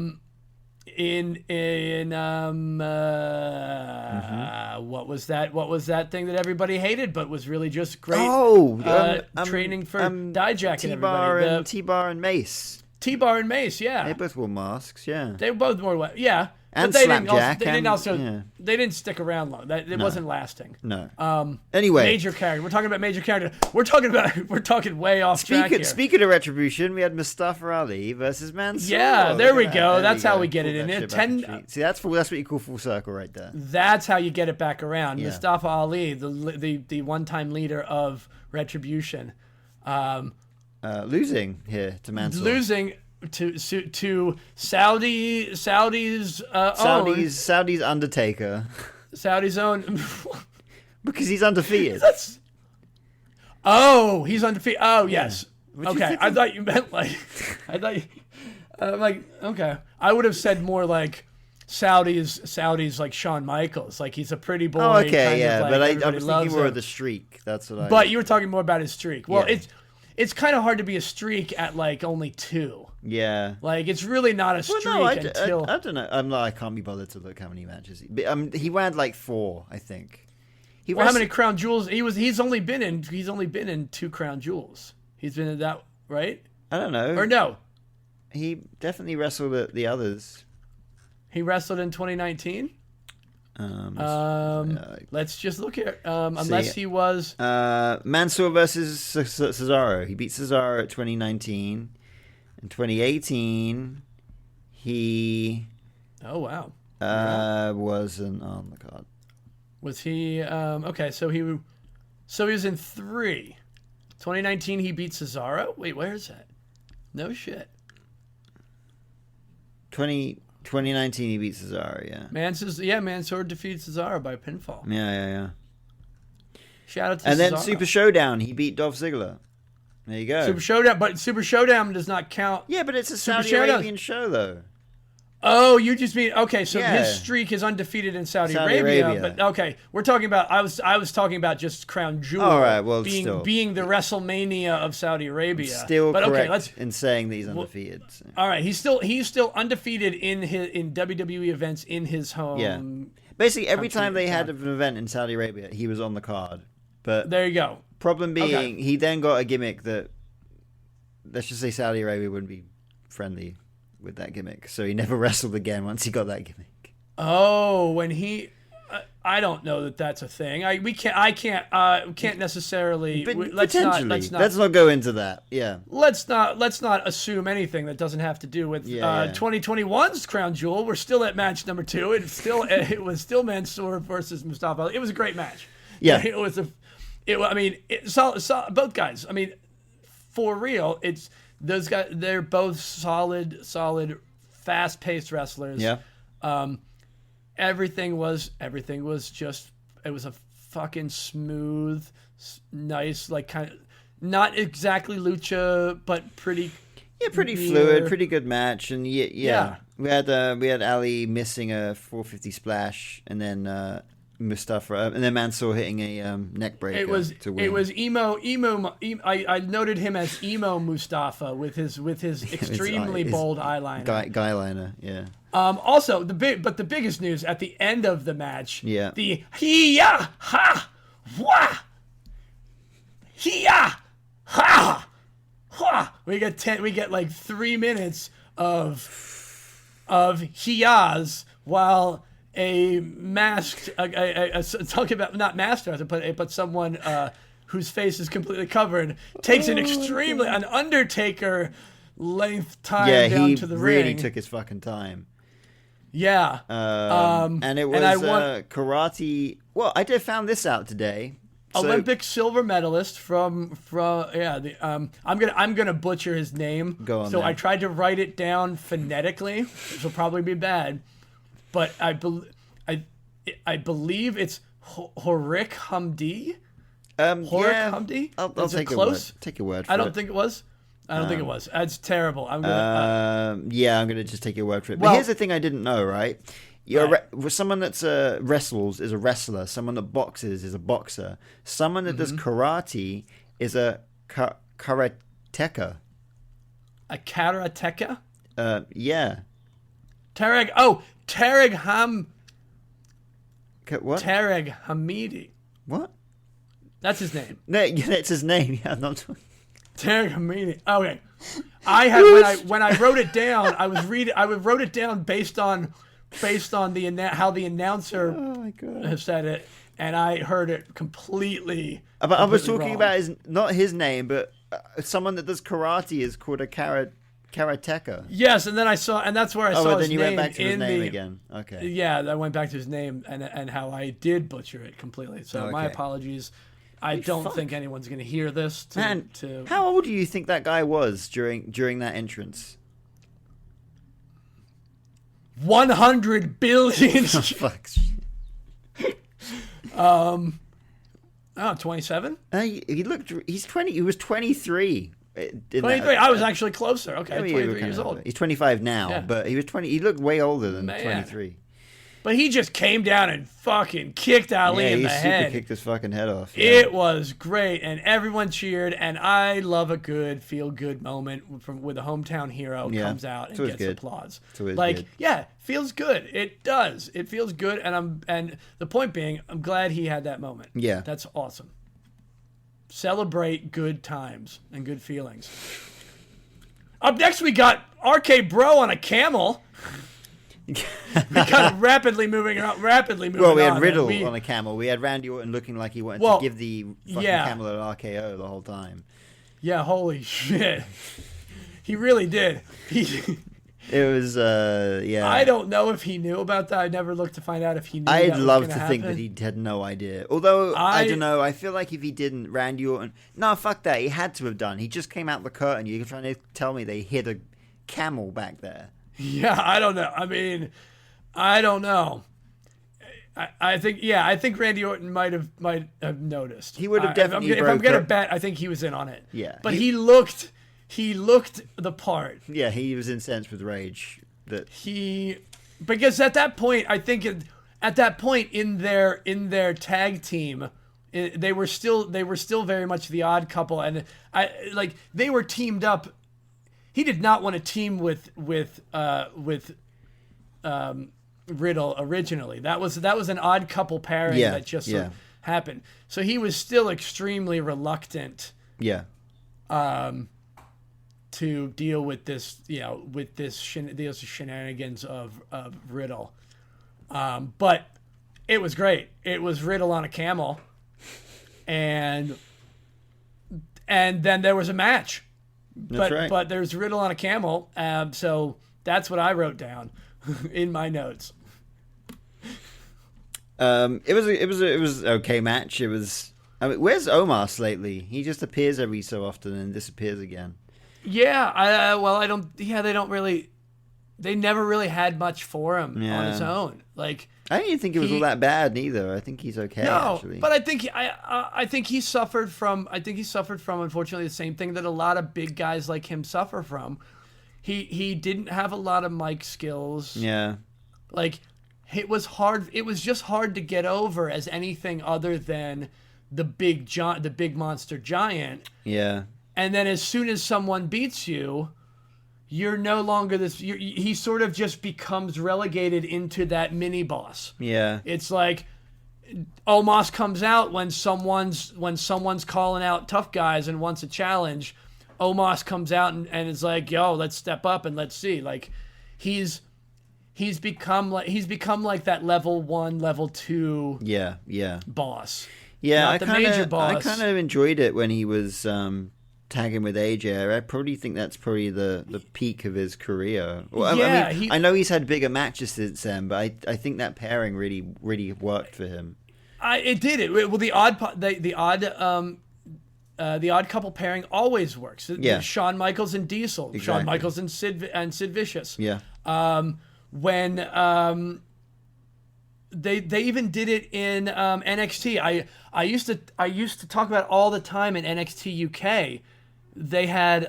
was that thing that everybody hated but was really just great? Training for Dijak and everybody. T-Bar and Mace. T-Bar and Mace, yeah. They both wore masks, yeah. They both wore, yeah. And but they didn't stick around long. It wasn't lasting. No. Anyway, major character. We're talking about major character. We're talking way off track here. Speaking of Retribution, we had Mustafa Ali versus Mansoor. Yeah, there we go. That's how we get it in there. See, that's what you call full circle right there. That's how you get it back around. Yeah. Mustafa Ali, the one-time leader of Retribution, Losing here to Mansoor. Losing to Saudi's Undertaker. Saudi's own. Because he's undefeated. He's undefeated. Oh, yes. Okay, I thought you meant like, okay. I would have said more like Saudi's like Shawn Michaels. Like he's a pretty boy. Oh, okay, yeah. Like, but I was thinking more of the streak. That's what I. But you were talking more about his streak. Well, it's kind of hard to be a streak at like only 2. Yeah. Like it's really not a streak until I don't know. I can't be bothered to look how many matches he had like 4, I think. How many Crown Jewels? He's only been in 2 Crown Jewels. He's been in that, right? I don't know. Or no? He definitely wrestled at the others. He wrestled in 2019. Let's just look here. Unless he was Mansoor versus Cesaro. He beat Cesaro at 2019. In 2018, he wow. wasn't. Oh my god. Was he okay? So he was in 3. 2019, he beat Cesaro. Wait, where is that? No shit. 2019, he beat Cesaro. Yeah. Mansoor defeats Cesaro by pinfall. Yeah. Shout out to And Cesaro. then Super Showdown, he beat Dolph Ziggler. There you go. Super Showdown, but Super Showdown does not count. Yeah, but it's a Super Saudi Arabian show, though. Oh, you just mean okay? So Yeah. his streak is undefeated in Saudi Arabia. But okay, we're talking about. I was talking about just Crown Jewel. All right, well, being the WrestleMania of Saudi Arabia. Still correct in saying that he's undefeated. So. All right, he's still undefeated in WWE events in his home. Yeah, basically every time they had an event in Saudi Arabia, he was on the card. But there you go. Problem being, he then got a gimmick that, let's just say Saudi Arabia wouldn't be friendly with that gimmick, so he never wrestled again once he got that gimmick. Oh, when he, I don't know that that's a thing. I can't necessarily. Let's not go into that. Yeah. Let's not assume anything that doesn't have to do with 2021's Crown Jewel. We're still at match number 2. It was still Mansoor versus Mustafa. It was a great match. Yeah. Both guys. I mean, for real, it's. Those guys, they're both solid, fast-paced wrestlers. Yeah. Everything was just. It was a fucking smooth, nice, like kind of not exactly lucha, but pretty. Yeah, pretty fluid, pretty good match, and yeah. We had Ali missing a 450 splash, and then Mustafa, and then Mansoor hitting a neck breaker to win. It was emo. I noted him as emo Mustafa with his extremely bold eyeliner. Guyliner, yeah. Also the biggest news at the end of the match. Yeah. The hiya ha wah hiya ha ha. We get like 3 minutes of hiyas while a masked, talking about not masked, but someone whose face is completely covered takes an Undertaker length time down to the ring. Yeah, he really took his fucking time. Yeah. And it was karate. Well, I found this out today. Olympic silver medalist from I'm gonna butcher his name. Go on. So then. I tried to write it down phonetically, which will probably be bad. But I believe it's Horik Hamdi. Hamdi. I'll take close? Take your word for it. I don't think it was. That's terrible. I'm gonna just take your word for it. Well, but here's the thing I didn't know, right? Someone that's wrestles is a wrestler. Someone that boxes is a boxer. Someone that does karate is a karateka. A karateka? Yeah. Tarek What? Tarek Hamidi. What? That's his name. No, it's his name. Yeah, I'm not talking. Tarek Hamidi. Okay. I had when I wrote it down, I wrote it down based on how the announcer said it, and I heard it completely. But I was talking wrong. about not his name, but someone that does karate is called a karateka. Yes, and then I saw, and that's where I saw his name. Oh, then you went back to his name again. Okay. Yeah, I went back to his name and how I did butcher it completely. So my apologies. I don't think anyone's going to hear this. How old do you think that guy was during that entrance? 100 billion. Oh, fuck. 27? He's 20. He was 23. 23. I was actually closer. Okay, 23 years old. He's 25 now, but he was 20. He looked way older than 23. But he just came down and fucking kicked Ali in the head. Yeah, he super kicked his fucking head off. Yeah. It was great, and everyone cheered, and I love a good feel-good moment with a hometown hero comes out and gets applause. Like, good. Feels good. It does. It feels good, and the point being, I'm glad he had that moment. Yeah. That's awesome. Celebrate good times and good feelings. Up next, we got RK Bro on a camel. We kind of rapidly moving on. Well, we had Riddle on a camel. We had Randy Orton looking like he wanted to give the fucking camel an RKO the whole time. Yeah, holy shit. He really did. It was, I don't know if he knew about that. I never looked to find out if he knew. I'd love to think that he had no idea. Although, I don't know. I feel like if he didn't, Randy Orton... No, fuck that. He had to have done. He just came out the curtain. You're trying to tell me they hid a camel back there. Yeah, I don't know. I mean, I don't know. I think Randy Orton might have noticed. He would have definitely. If I'm gonna bet, I think he was in on it. Yeah, but he looked the part. Yeah, he was incensed with rage. Because at that point, I think in their tag team, they were still very much the odd couple, and they were teamed up. He did not want to team with Riddle originally. That was an odd couple pairing that just happened. So he was still extremely reluctant. Yeah. To deal with this, these shenanigans of Riddle. But it was great. It was Riddle on a camel, and then there was a match. But there's Riddle on a camel, so that's what I wrote down in my notes. It was an okay match. It was. I mean, where's Omos lately? He just appears every so often and disappears again. Yeah, I don't. Yeah, they don't really. They never really had much for him on his own. Like, I didn't think it was all that bad neither. I think he's okay. No, actually. But I think he suffered from. Unfortunately, the same thing that a lot of big guys like him suffer from. He didn't have a lot of mic skills. Yeah. Like, it was hard. It was just hard to get over as anything other than the big monster giant. Yeah. And then as soon as someone beats you, you're no longer this. He sort of just becomes relegated into that mini boss. Yeah. It's like Omos comes out when someone's calling out tough guys and wants a challenge. Omos comes out and is like, "Yo, let's step up and let's see." Like, he's become like that level 1, level 2. Yeah. Boss. Yeah, Not the major boss. I kind of enjoyed it when he was tagging with AJ. I probably think that's probably the peak of his career. Well, I know he's had bigger matches since then, but I think that pairing really worked for him. It did. Well, the odd couple pairing always works. Yeah. Shawn Michaels and Diesel. Exactly. Shawn Michaels and Sid Vicious. Yeah. When they even did it in NXT. I used to talk about all the time in NXT UK. They had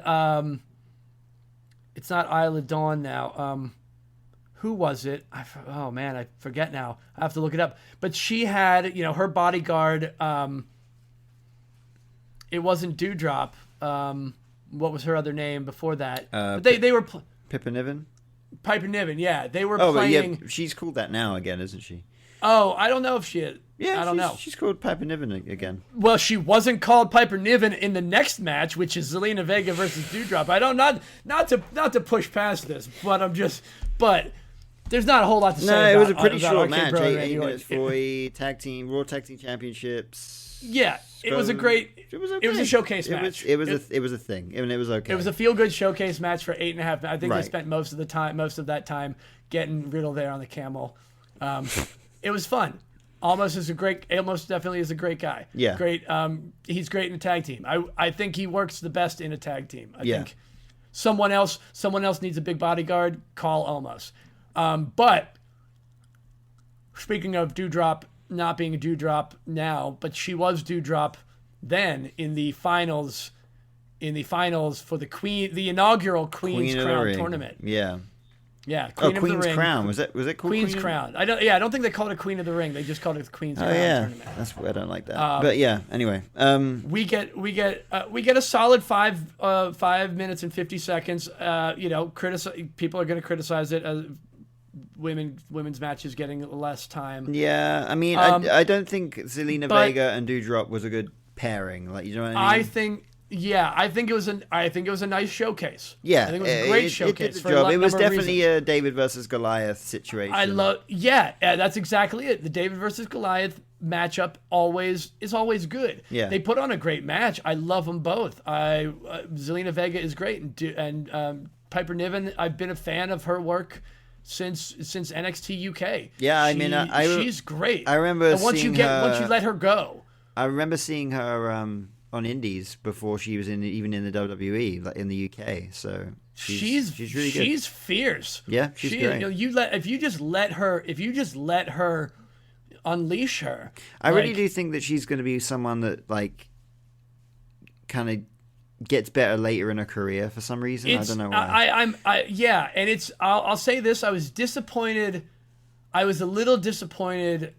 it's not Isla Dawn now. Who was it? I forget now. I have to look it up. But she had, her bodyguard. It wasn't Dewdrop. What was her other name before that? They were Pippa Niven. Piper Niven, yeah. They were playing. Yeah, she's called that now again, isn't she? Oh, I don't know if she is. Yeah, I don't know. She's called Piper Niven again. Well, she wasn't called Piper Niven in the next match, which is Zelina Vega versus Dewdrop. I don't not to push past this, but there's not a whole lot to say. No, it was a pretty short RK match. Bro 8 minutes for a Raw Tag Team Championships. Yeah, it was a great. It was okay. It was a showcase match. It was a thing, and it was okay. It was a feel-good showcase match for 8.5. I think Right. they spent most of that time getting Riddle there on the camel. It was fun. Almost definitely is a great guy. Yeah. Great. He's great in a tag team. I think he works the best in a tag team. I Yeah. think someone else needs a big bodyguard. Call Omos. But speaking of Doudrop not being a Doudrop now, but she was Doudrop then in the finals. In the finals for the inaugural Queen's Crown tournament. Yeah. Yeah, Queen's Crown. Was it called Queen's Crown? I don't think they called it Queen of the Ring. They just called it the Queen's Crown tournament. That's I don't like that. But yeah, anyway. We get a solid 5 minutes and 50 seconds. People are going to criticize it as women's matches getting less time. Yeah, I mean, I don't think Zelina Vega and Doudrop was a good pairing. Like, you know what I mean? I think it was a nice showcase. Yeah, I think it was a great showcase. It did the job. It was definitely a David versus Goliath situation. That's exactly it. The David versus Goliath matchup is always good. Yeah, they put on a great match. I love them both. Zelina Vega is great, and Piper Niven. I've been a fan of her work since NXT UK. Yeah, I mean, she's great. I remember once you let her go. I remember seeing her on Indies before she was even in the WWE, like in the UK. So she's really good. She's fierce. Yeah, she's great. If you just let her unleash her. I really do think that she's going to be someone that like kind of gets better later in her career for some reason. I don't know why. I'll say this. I was disappointed. I was a little disappointed.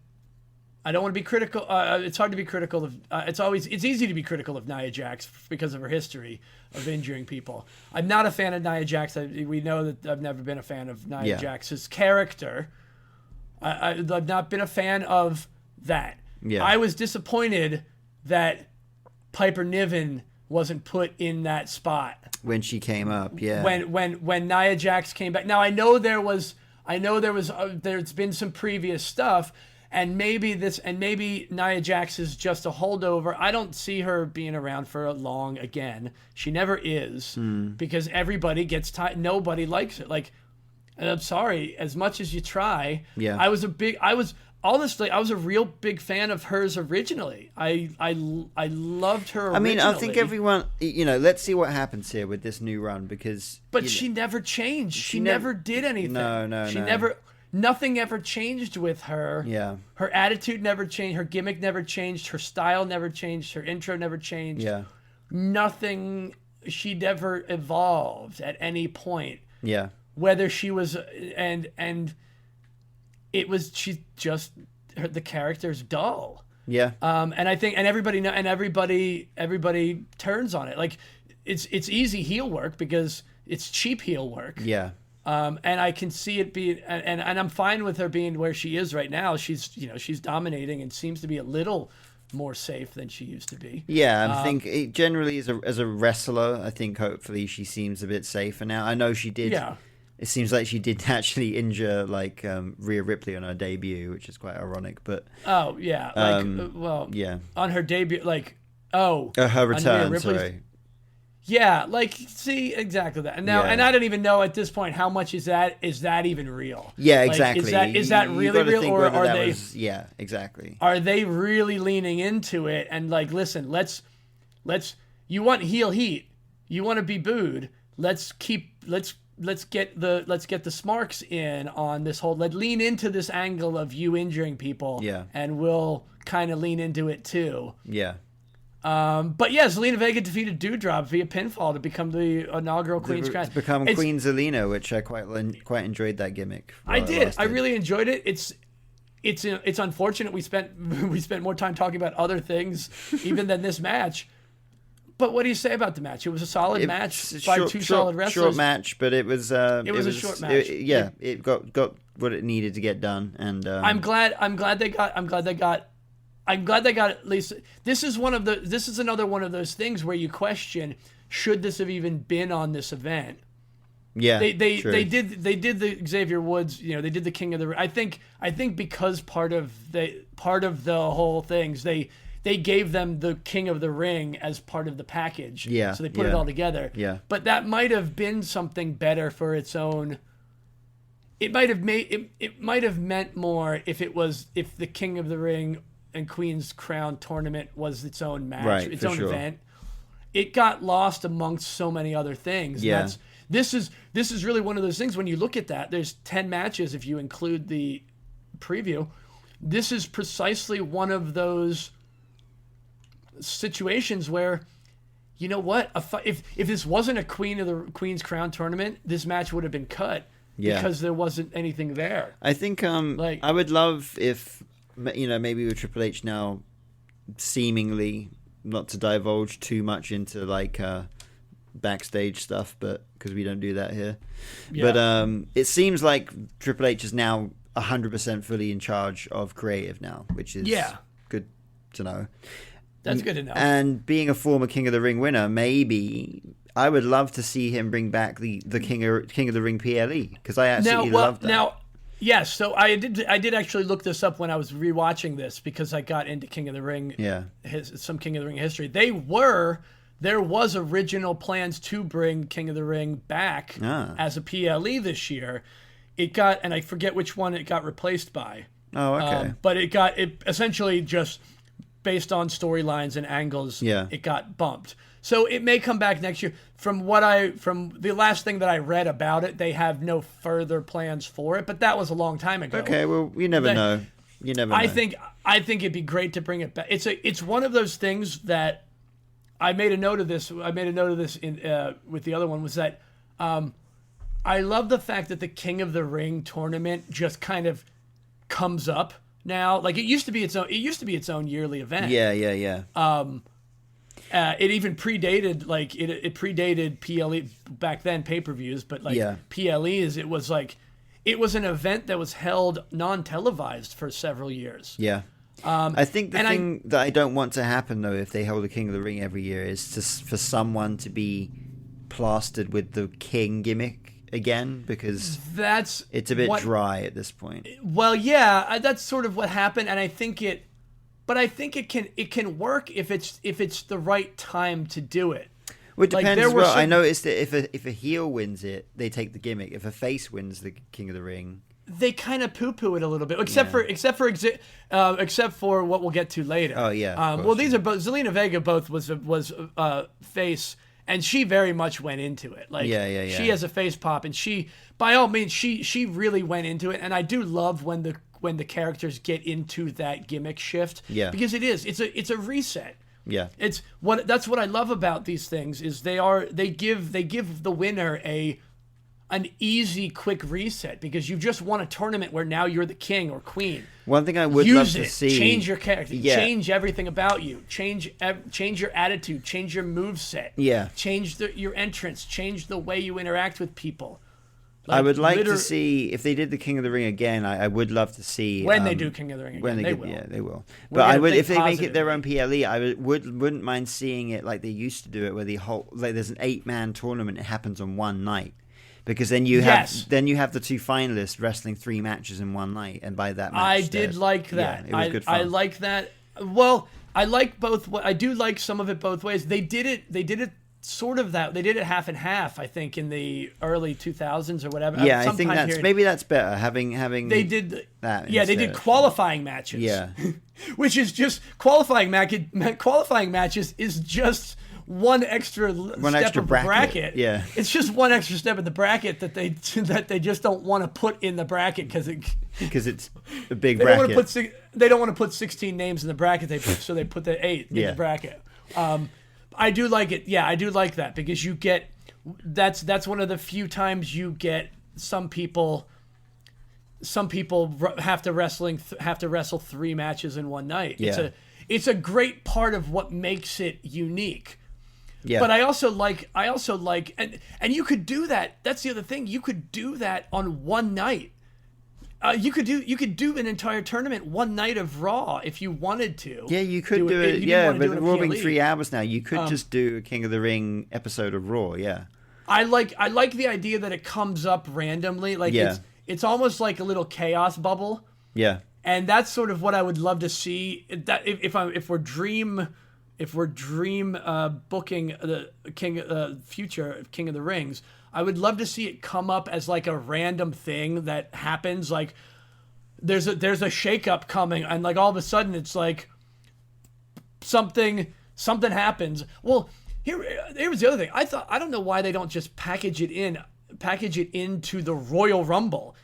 I don't want to be critical. It's hard to be critical of. It's easy to be critical of Nia Jax because of her history of injuring people. I'm not a fan of Nia Jax. We know that I've never been a fan of Nia Jax's character. I've not been a fan of that. Yeah. I was disappointed that Piper Niven wasn't put in that spot when she came up. Yeah. When Nia Jax came back. Now there's been some previous stuff. And maybe Nia Jax is just a holdover. I don't see her being around for long again. She never is because everybody gets tired. Nobody likes it. Like, and I'm sorry, as much as you try. Yeah. I was a real big fan of hers originally. I loved her originally. I mean, I think everyone, let's see what happens here with this new run because. But she never changed. She never did anything. No. Nothing ever changed with her. Yeah. Her attitude never changed. Her gimmick never changed. Her style never changed. Her intro never changed. Yeah. Nothing. She never evolved at any point. Yeah. Whether she was and it was she's just the character's dull. Yeah. And I think everybody turns on it. Like it's easy heel work because it's cheap heel work. Yeah. And I can see it being, and I'm fine with her being where she is right now. She's dominating and seems to be a little more safe than she used to be. Yeah, I think it generally as a wrestler, I think hopefully she seems a bit safer now. I know she did. Yeah. It seems like she did actually injure Rhea Ripley on her debut, which is quite ironic. But oh yeah, on her debut, her return. Sorry. Yeah, see exactly that. And now, and I don't even know at this point how much is that even real. Yeah, exactly. Is that really real, or are they? Yeah, exactly. Are they really leaning into it and listen? Let's. You want heel heat? You want to be booed? Let's get the Smarks in on this whole. Let's lean into this angle of you injuring people. Yeah, and we'll kind of lean into it too. Yeah. But yeah, Zelina Vega defeated Doudrop via pinfall to become the inaugural Queen's Crown. To become Queen Zelina, which I quite enjoyed that gimmick. I did. I really enjoyed it. It's unfortunate we spent more time talking about other things even than this match. But what do you say about the match? It was a solid match by two solid wrestlers. Short match, but it was a short match. It got what it needed to get done, and I'm glad they got at least. This is another one of those things where you question, should this have even been on this event? Yeah, they did the Xavier Woods, they did the King of the Ring. I think because part of the whole things they gave them the King of the Ring as part of the package. Yeah, so they put it all together. Yeah, but that might have been something better for its own it might have made it might have meant more if the King of the Ring and Queen's Crown tournament was its own match, Right, its for own sure. event. It got lost amongst so many other things. Yeah. This is really one of those things when you look at that. There's 10 matches if you include the preview. This is precisely one of those situations where, you know what, if this wasn't a Queen's Crown tournament, this match would have been cut because there wasn't anything there. I think I would love if, maybe with Triple H now seemingly, not to divulge too much into like backstage stuff, but because we don't do that here. Yeah. But it seems like Triple H is now 100% fully in charge of creative now, which is good to know. That's good to know. And being a former King of the Ring winner, maybe I would love to see him bring back the King of the Ring PLE, because I absolutely love that. Yes, so I did actually look this up when I was rewatching this because I got into King of the Ring. Yeah. Some King of the Ring history. There was original plans to bring King of the Ring back as a PLE this year. It got, and I forget which one it got replaced by. Oh, okay. But it essentially just based on storylines and angles. Yeah. It got bumped. So it may come back next year. From the last thing that I read about it, they have no further plans for it. But that was a long time ago. Okay, well, you never know. You never know. I think it'd be great to bring it back. It's one of those things that I made a note of this. In with the other one was that I love the fact that the King of the Ring tournament just kind of comes up now. Like it used to be its own yearly event. Yeah. It even predated it predated PLE back then, pay-per-views, but PLEs, it was an event that was held non-televised for several years. Yeah. I think the thing that I don't want to happen though, if they hold the King of the Ring every year, is for someone to be plastered with the King gimmick again, because it's a bit dry at this point. Well, yeah, that's sort of what happened, and I think it can work if it's the right time to do it. Well, it depends as well. I noticed that if a heel wins it, they take the gimmick. If a face wins the King of the Ring, they kind of poo-poo it a little bit, except for what we'll get to later. Oh yeah. Well, these are both Zelina Vega was face, and she very much went into it. She has a face pop, and she, by all means, she really went into it. And I do love when the characters get into that gimmick shift. Yeah. Because it's a reset. Yeah. That's what I love about these things is they give the winner an easy, quick reset, because you've just won a tournament where now you're the king or queen. One thing I would love to see, change your character, change everything about you, change your attitude, change your moveset, change your entrance, change the way you interact with people. I would like to see, if they did the King of the Ring again, I would love to see when they do King of the Ring again. They will. Yeah, they will. But if they make it their own PLE, I wouldn't mind seeing it like they used to do it, where there's an 8-man tournament. It happens on one night. Because then you have the two finalists wrestling 3 matches in one night, and by that match, I did like that. Yeah, it was good fun. I like that. Well, I like both. I do like some of it both ways. They did it sort of that. They did it half and half. I think in the early 2000s or whatever. Yeah, I think that's better. Having they did that. Yeah, they did qualifying matches. Yeah, which is just qualifying matches is just one extra step of bracket. Yeah, it's just one extra step in the bracket that they just don't want to put in the bracket because it's a big bracket. They don't want to put 16 names in the bracket. So they put the 8 in the bracket. I do like it. Yeah, I do like that, because you get that's one of the few times you get some people have to wrestle 3 matches in one night. Yeah. It's a great part of what makes it unique. Yeah. But I also like, and you could do that. That's the other thing. You could do that on one night. You could do an entire tournament one night of Raw if you wanted to. Yeah, you could do it. Yeah, but Raw being 3 hours now, you could just do a King of the Ring episode of Raw. Yeah. I like the idea that it comes up randomly. It's almost like a little chaos bubble. Yeah. And that's sort of what I would love to see. That if we're dream booking the future King of the Rings, I would love to see it come up as like a random thing that happens. Like there's a shakeup coming, and like all of a sudden it's like something happens. Well, here was the other thing. I don't know why they don't just package it into the Royal Rumble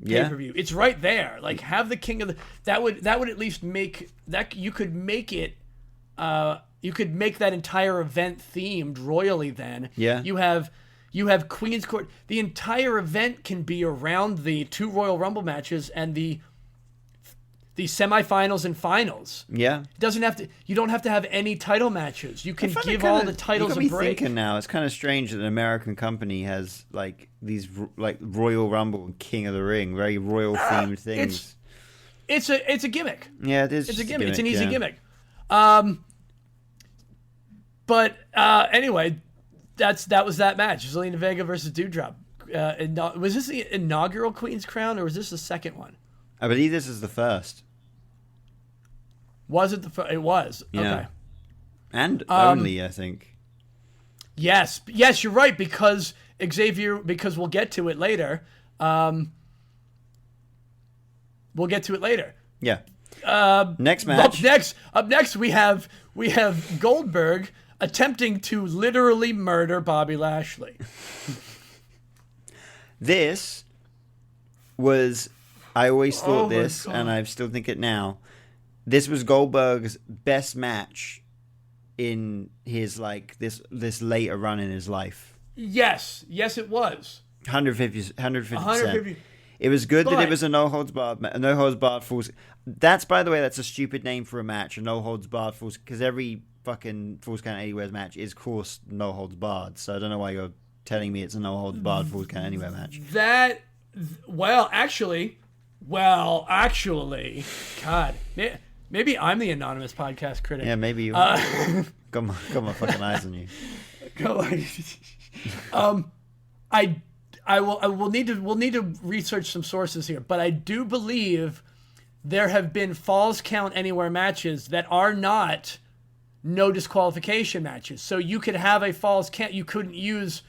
pay-per-view. It's right there. Like have the king of the that would at least make that you could make it you could make that entire event themed royally then. Yeah. You have Queen's Court. The entire event can be around the 2 Royal Rumble matches and the semifinals and finals. Yeah. It doesn't have to. You don't have to have any title matches. You can give all the titles a break. Thinking now, it's kind of strange that an American company has like these like Royal Rumble and King of the Ring, very royal themed things. It's a gimmick. Yeah, it is. It's a gimmick. It's an easy gimmick. But anyway, that was that match. Zelina Vega versus Doudrop. Was this the inaugural Queen's Crown, or was this the second one? I believe this is the first. Was it the first? It was. Yeah. Okay. And only, I think. Yes, you're right, because Xavier, because we'll get to it later. Yeah. Next match. Up next we have Goldberg attempting to literally murder Bobby Lashley. This was, I always thought this, and I still think it now. This was Goldberg's best match in his like this later run in his life. Yes, it was. 150%. It was good that it was a no holds barred falls. That's, by the way, that's a stupid name for a match, a no holds barred falls, because every fucking Falls Count Anywhere match is, of course, no holds barred. So I don't know why you're telling me it's a no holds barred Falls Count Anywhere match. Actually, God, maybe I'm the anonymous podcast critic. Yeah, maybe you are. Got my fucking eyes on you. We'll need to research some sources here, but I do believe there have been Falls Count Anywhere matches that are not no disqualification matches. So you could have a Falls Count. You couldn't use.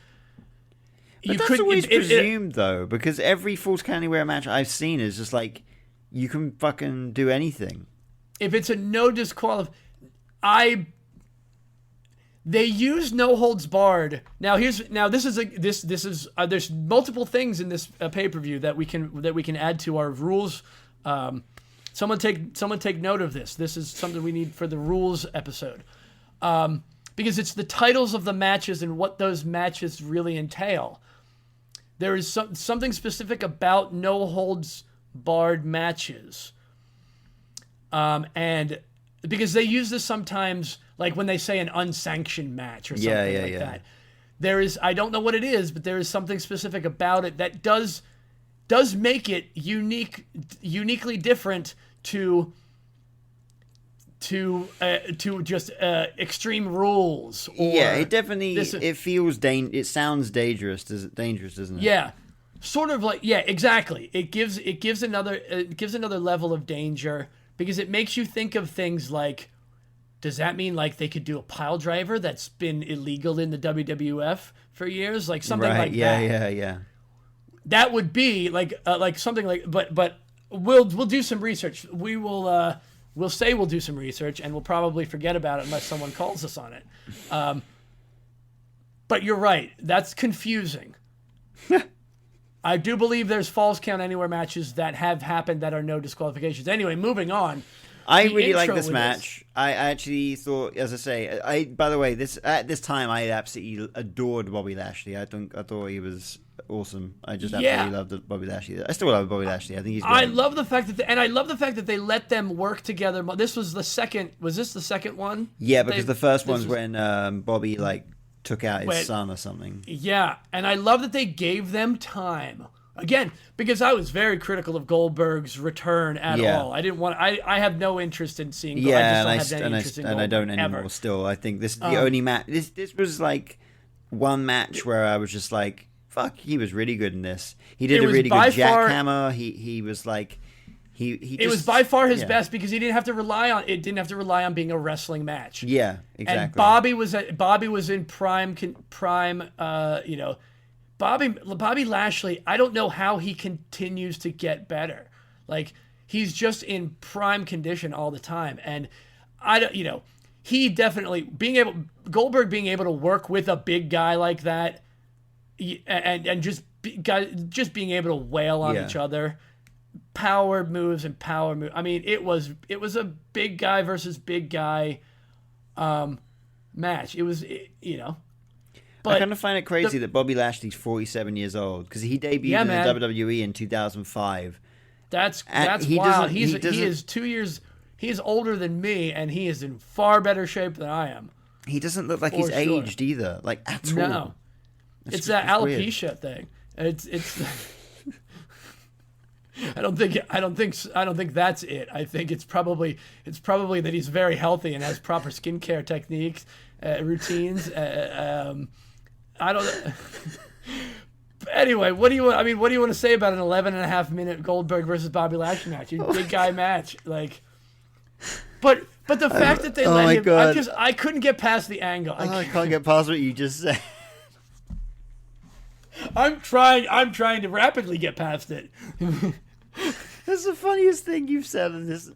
But that's always presumed, though, because every Falls Count Anywhere match I've seen is just like you can fucking do anything. If it's a no they use no holds barred. There's multiple things in this pay-per-view that we can add to our rules. Someone take note of this. This is something we need for the rules episode. Because it's the titles of the matches and what those matches really entail. There is something specific about no holds barred matches. And because they use this sometimes, like when they say an unsanctioned match or something like that. There is, I don't know what it is, but there is something specific about it that does make it uniquely different to just Extreme Rules. Or it definitely it feels it sounds dangerous, doesn't it? Yeah, sort of like exactly. It gives another level of danger because it makes you think of things like, does that mean like they could do a pile driver that's been illegal in the WWF for years, like something like that? Yeah. That would be like something like, but we'll do some research. We'll say we'll do some research, and we'll probably forget about it unless someone calls us on it. But you're right. That's confusing. I do believe there's Falls Count Anywhere matches that have happened that are no disqualifications. Anyway, moving on. I really like this match. I actually thought, as I say, by the way, at this time I absolutely adored Bobby Lashley. I thought he was awesome. I just absolutely loved Bobby Lashley. I still love Bobby Lashley. I think he's great. I love the fact that they let them work together. This was the second. Was this the second one? Yeah, because the first one's when Bobby took out his son or something. Yeah, and I love that they gave them time. Again, because I was very critical of Goldberg's return at all. I didn't want. I have no interest in seeing. Yeah, I don't anymore. Ever. Still, I think this is the only match. This was like one match where I was just like, "Fuck," he was really good in this. He did a really good jackhammer. He was like, he. It was by far his best because he didn't have to rely on. It didn't have to rely on being a wrestling match. Yeah, exactly. And Bobby was in prime. Bobby Lashley, I don't know how he continues to get better. Like, he's just in prime condition all the time. And I don't, he definitely Goldberg being able to work with a big guy like that, and just being able to wail on each other, power moves. I mean, it was a big guy versus big guy match. It was, But I kind of find it crazy that Bobby Lashley's 47 years old, because he debuted in the WWE in 2005. That's wild. He is 2 years. He is older than me, and he is in far better shape than I am. He doesn't look like he's aged either, like at all. No, it's that alopecia thing. It's. I don't think that's it. I think it's probably that he's very healthy and has proper skincare techniques, routines. I don't. Anyway, what do you want to say about an 11.5-minute Goldberg versus Bobby Lashley match? A big guy match, like. But the fact that they let him, God. I couldn't get past the angle. I can't get past what you just said. I'm trying to rapidly get past it. That's the funniest thing you've said in this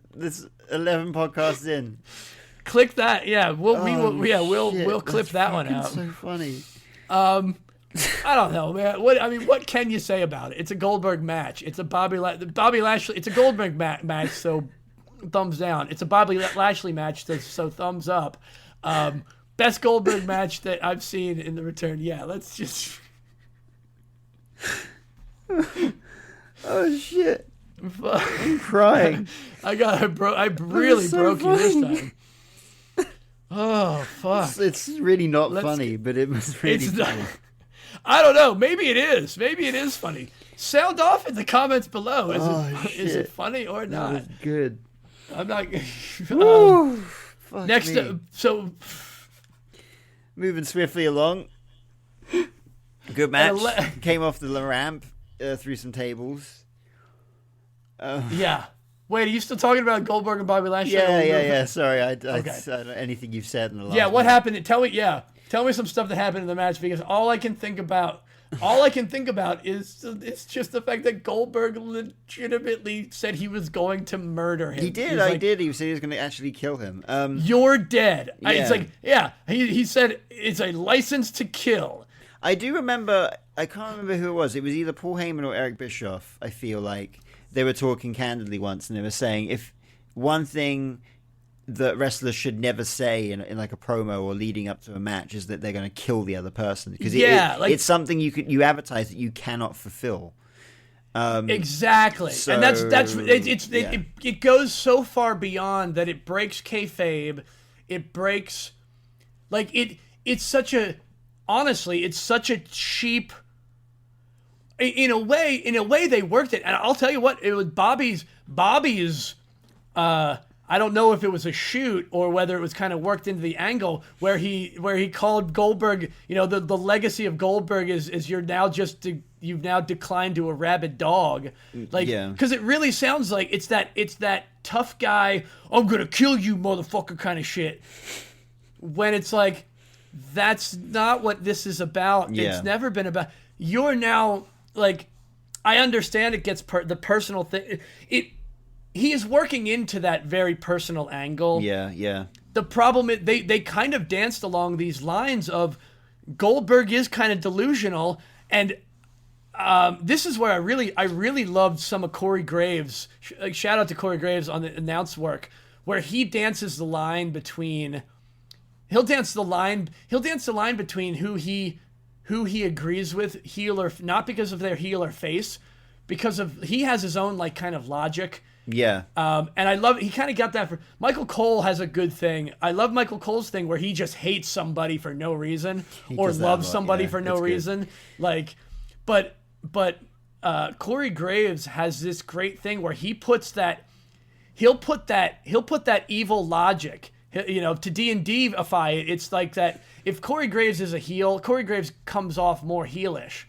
11 podcasts in. Click that, yeah. We'll clip that one out. So funny. I don't know, man. What can you say about it? It's a Goldberg match. It's a Bobby Lashley. It's a Goldberg match, so thumbs down. It's a Bobby Lashley match, so thumbs up. Best Goldberg match that I've seen in the return. Yeah, let's just. Oh shit! I'm crying. I really broke you this time. Oh fuck! It's really not funny, but it was really funny. I don't know. Maybe it is. Maybe it is funny. Sound off in the comments below. Is it funny or not? That was good. I'm not. Next, so moving swiftly along. Good match. Came off the ramp through some tables. Yeah. Wait, are you still talking about Goldberg and Bobby Lashley? Yeah. Sorry, I don't know anything you've said in the last. Yeah, what happened? Tell me some stuff that happened in the match, because all I can think about is it's just the fact that Goldberg legitimately said he was going to murder him. He did. I did. He said he was going to actually kill him. You're dead. Yeah. It's like, he said it's a license to kill. I do remember. I can't remember who it was. It was either Paul Heyman or Eric Bischoff. I feel like they were talking candidly once, and they were saying, if one thing that wrestlers should never say in like a promo or leading up to a match is that they're going to kill the other person, because it's something you advertise that you cannot fulfill. Exactly, so, and it goes so far beyond that it breaks kayfabe. It breaks, like it's such a cheap. In a way, they worked it, and I'll tell you what, it was Bobby's. I don't know if it was a shoot or whether it was kind of worked into the angle where he called Goldberg. The legacy of Goldberg is you've now declined to a rabid dog, because it really sounds like it's that tough guy, I'm gonna kill you, motherfucker kind of shit. When it's like, that's not what this is about. Yeah. It's never been about. You're now. Like, I understand it gets the personal thing. He is working into that very personal angle. Yeah. The problem is they kind of danced along these lines of Goldberg is kind of delusional, and this is where I really loved some of Corey Graves. Shout out to Corey Graves on the announce work, where he dances the line between. He'll dance the line between who he agrees with, heel or not, because of their heel or face, because of he has his own like kind of logic. Yeah. And I love he kind of got that for Michael Cole has a good thing. I love Michael Cole's thing where he just hates somebody for no reason or loves somebody for no reason. Good. Like, but Corey Graves has this great thing where he'll put that evil logic. To D&D-ify it, it's like that. If Corey Graves is a heel, Corey Graves comes off more heelish,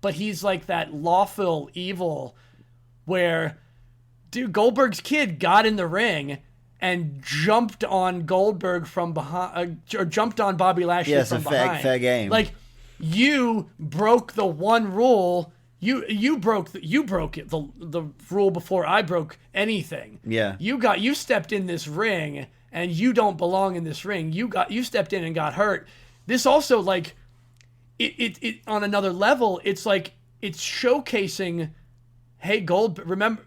but he's like that lawful evil where, dude, Goldberg's kid got in the ring and jumped on Goldberg from behind, or jumped on Bobby Lashley from behind. Fair game. Like, you broke the one rule. You broke it, the rule before I broke anything. Yeah. You stepped in this ring and you don't belong in this ring. You stepped in and got hurt. This also, like, it on another level, it's like it's showcasing, hey, remember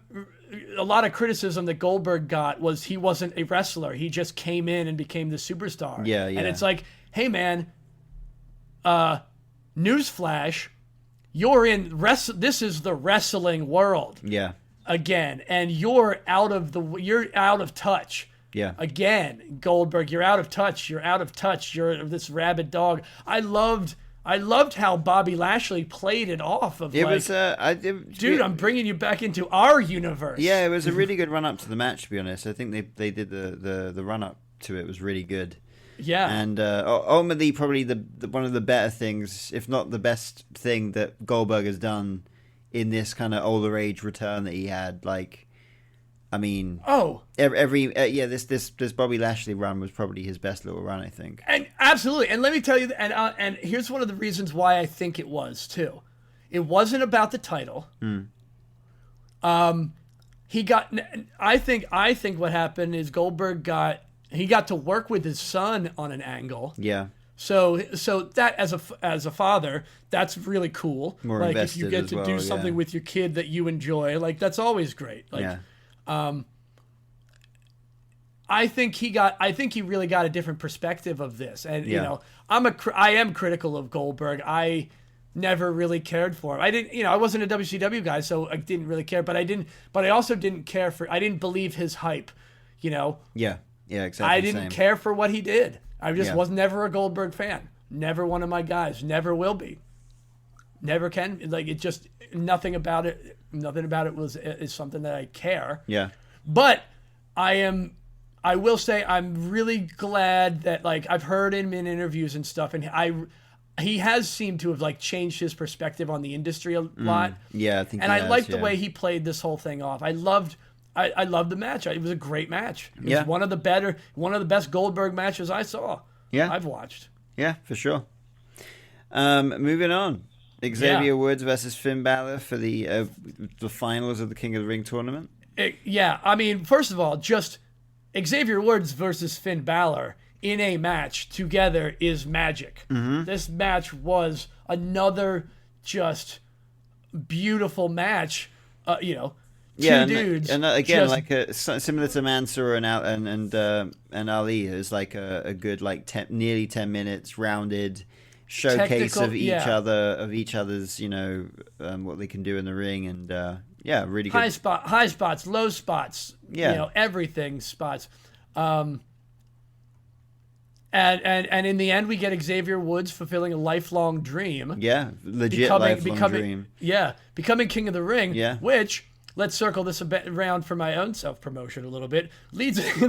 a lot of criticism that Goldberg got was he wasn't a wrestler. He just came in and became the superstar. Yeah. And it's like, hey man, newsflash, this is the wrestling world. Yeah. Again, and you're out of touch. Yeah. Again, Goldberg, you're out of touch. You're this rabid dog. I loved how Bobby Lashley played it off of dude, I'm bringing you back into our universe. Yeah, it was a really good run up to the match, to be honest. I think they did the run up to it was really good. Yeah. And ultimately, probably the one of the better things, if not the best thing that Goldberg has done in this kind of older age return that he had. Like, I mean, this Bobby Lashley run was probably his best little run, I think. And absolutely, and let me tell you, and here's one of the reasons why I think it was too. It wasn't about the title. He got. I think what happened is Goldberg got to work with his son on an angle. Yeah. So that as a father, that's really cool. More like invested if you get as to well, do something with your kid that you enjoy, like that's always great. Like, yeah. I think he really got a different perspective of this, and you know, I am critical of Goldberg. I never really cared for him. I didn't, I wasn't a WCW guy, so I didn't really care. But I also didn't care for. I didn't believe his hype. Yeah. Yeah. Exactly. I didn't care for what he did. I just was never a Goldberg fan. Never one of my guys. Never will be. Never can. Like, it just nothing about it. Nothing about it is something that I care. Yeah. But I will say I'm really glad that, like, I've heard him in interviews and stuff, and he has seemed to have, like, changed his perspective on the industry a lot. Yeah, I think. And I liked the way he played this whole thing off. I loved the match. It was a great match. It was one of the best Goldberg matches I saw. Yeah, I've watched. Yeah, for sure. Moving on, Xavier Woods versus Finn Balor for the finals of the King of the Ring tournament. I mean, first of all, just Xavier Woods versus Finn Balor in a match together is magic. Mm-hmm. This match was another just beautiful match. Two dudes, and again, like similar to Mansoor and Ali, is like a good nearly 10 minutes rounded showcase of each other's what they can do in the ring, and really good. High spots, low spots, everything spots. And in the end, we get Xavier Woods fulfilling a lifelong dream. Yeah, legit lifelong dream. Yeah, becoming King of the Ring. Yeah, which. Let's circle this around for my own self-promotion a little bit. Lead it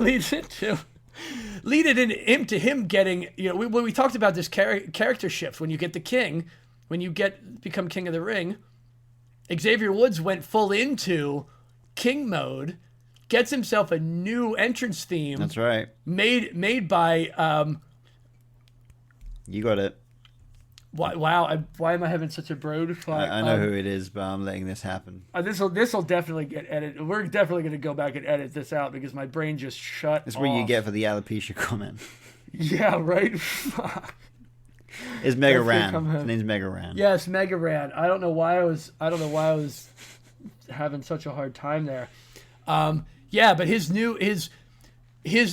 into him getting, when we talked about this character shift, when you get the king, become King of the Ring, Xavier Woods went full into king mode, gets himself a new entrance theme. That's right. Made by. You got it. Wow! Why am I having such a broad fight? I know who it is, but I'm letting this happen. This will definitely get edited. We're definitely going to go back and edit this out because my brain just shut. That's what you get for the alopecia comment. Yeah, right. It's Mega Ran. His name's Mega Ran. Yes, Mega Ran. I don't know why I was having such a hard time there. But his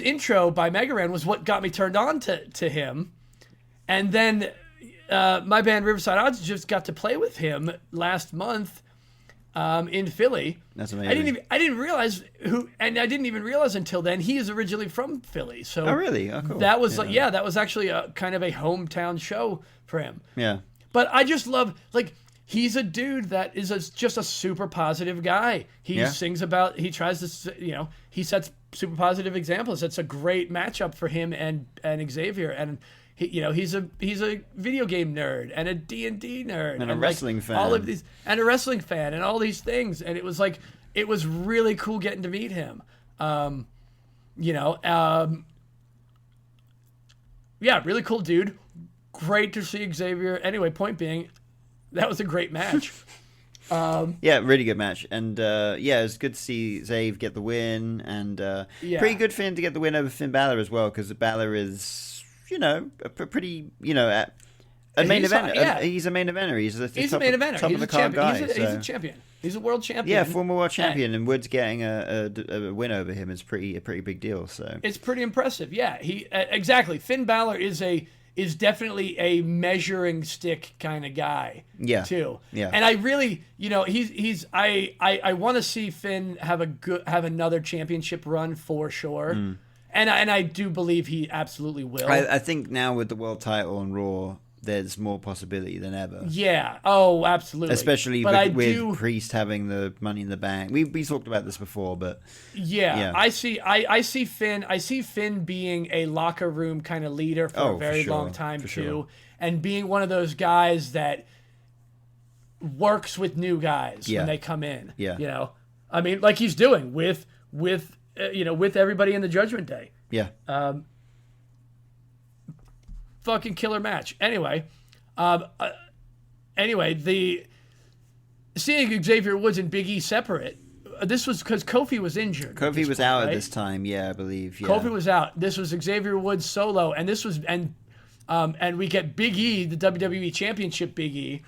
intro by Mega Ran was what got me turned on to him, and then. My band Riverside Odds just got to play with him last month in Philly. That's amazing. I didn't realize I didn't even realize until then he is originally from Philly. So really? Oh, cool. That was that was actually a kind of a hometown show for him. Yeah. But I just love he's a dude that is just a super positive guy. He sings about. He tries to he sets super positive examples. It's a great matchup for him and Xavier and. He's a video game nerd and a D&D nerd and a wrestling fan. All of these and a wrestling fan and all these things, and it was really cool getting to meet him. Really cool dude. great to see Xavier. Anyway, point being, that was a great match. Yeah, really good match, and it was good to see Xav get the win, and pretty good for him to get the win over Finn Balor as well, because Balor is, a pretty, a main eventer. Yeah. He's a main eventer. He's a main eventer. Top of the card guy. He's a champion. He's a world champion. Yeah, former world champion, and Woods getting a win over him is a pretty big deal. So it's pretty impressive. Yeah, he exactly. Finn Balor is definitely a measuring stick kind of guy. Yeah, too. Yeah, and I really, I want to see Finn have another championship run for sure. And I do believe he absolutely will. I think now with the world title on Raw, there's more possibility than ever. Yeah. Oh, absolutely. Especially with Priest having the Money in the Bank. We talked about this before, but yeah. I see Finn being a locker room kind of leader for a very long time too, and being one of those guys that works with new guys when they come in. Yeah. I mean, like he's doing with everybody in the Judgment Day. Yeah. Fucking killer match. Anyway, seeing Xavier Woods and Big E separate, this was because Kofi was injured. Kofi was out at this time, I believe. Yeah. Kofi was out. This was Xavier Woods solo, and and we get Big E, the WWE Championship Big E,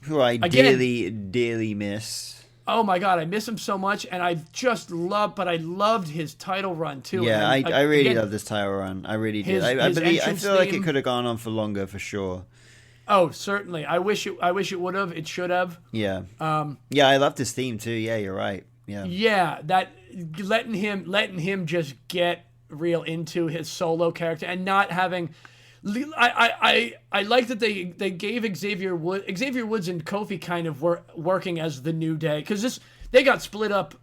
who I dearly miss. Oh my God, I miss him so much, and I loved his title run too. Yeah, I really love this title run. I really did. I feel like it could have gone on for longer for sure. Oh, certainly. I wish it would have. It should have. Yeah. I loved his theme too. Yeah, you're right. Yeah. Yeah, that letting him just get real into his solo character and not having. I like that they gave Xavier Woods and Kofi kind of were working as the New Day, because they got split up,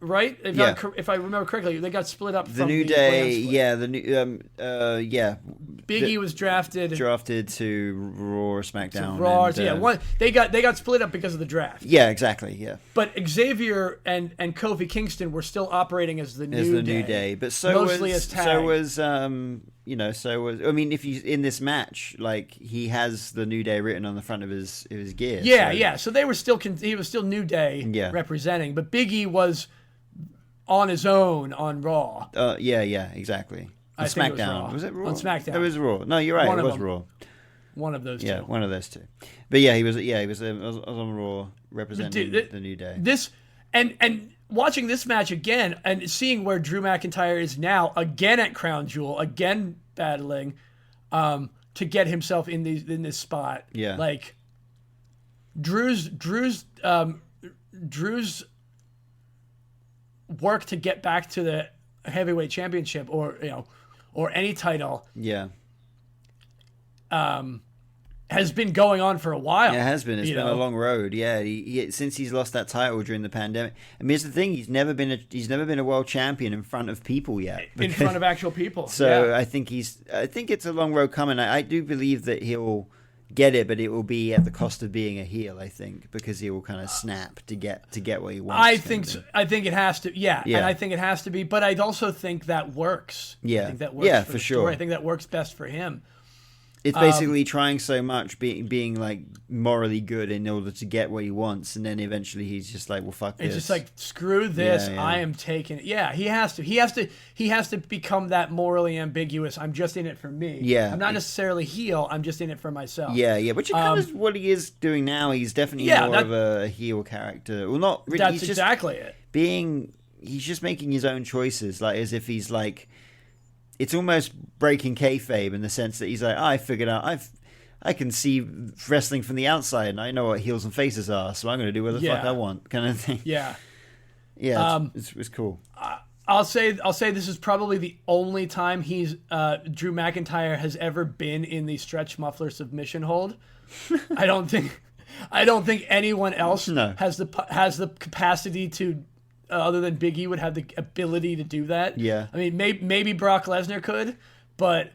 right? If I remember correctly, they got split up. The New Day, yeah, Big E was drafted to Raw or SmackDown. To Raw, they got split up because of the draft. Yeah, exactly. Yeah, but Xavier and Kofi Kingston were still operating as the New Day, but mostly as tag. I mean, if you in this match, like he has the New Day written on the front of his gear. Yeah. So they were he was still New Day representing, but Big E was on his own on Raw. Exactly. On SmackDown. Was it Raw? On SmackDown. It was Raw. No, you're right. It was Raw. One of those two. Yeah, one of those two. But yeah, he was on Raw representing the New Day. And watching this match again and seeing where Drew McIntyre is now, again at Crown Jewel, again battling to get himself in this spot. Yeah. Like Drew's work to get back to the heavyweight championship or any title. Yeah. Has been going on for a while. Yeah, it has been. It's been a long road. Yeah, since he's lost that title during the pandemic. I mean, here's the thing: he's never been a world champion in front of people yet. In front of actual people. So I think it's a long road coming. I do believe that he'll get it, but it will be at the cost of being a heel. I think because he will kind of snap to get what he wants. I think so. I think it has to. Yeah, and I think it has to be. But I also think that works. Yeah, I think that works for sure. I think that works best for him. It's basically trying so much, being like morally good in order to get what he wants, and then eventually he's just like, "Well, fuck this." It's just like, "Screw this! Yeah. I am taking it." Yeah, he has to become that morally ambiguous. I'm just in it for me. Yeah, I'm not necessarily heel. I'm just in it for myself. Yeah, which is kind of what he is doing now. He's definitely more of a heel character. Well, not really. That's exactly it. He's just making his own choices, like as if he's like. It's almost breaking kayfabe in the sense that he's like, I figured out, I can see wrestling from the outside, and I know what heels and faces are, so I'm going to do what the fuck I want, kind of thing. Yeah, it's cool. I'll say this is probably the only time Drew McIntyre has ever been in the stretch muffler submission hold. I don't think anyone else has the capacity to. Other than Big E would have the ability to do that. Yeah. I mean, maybe Brock Lesnar could, but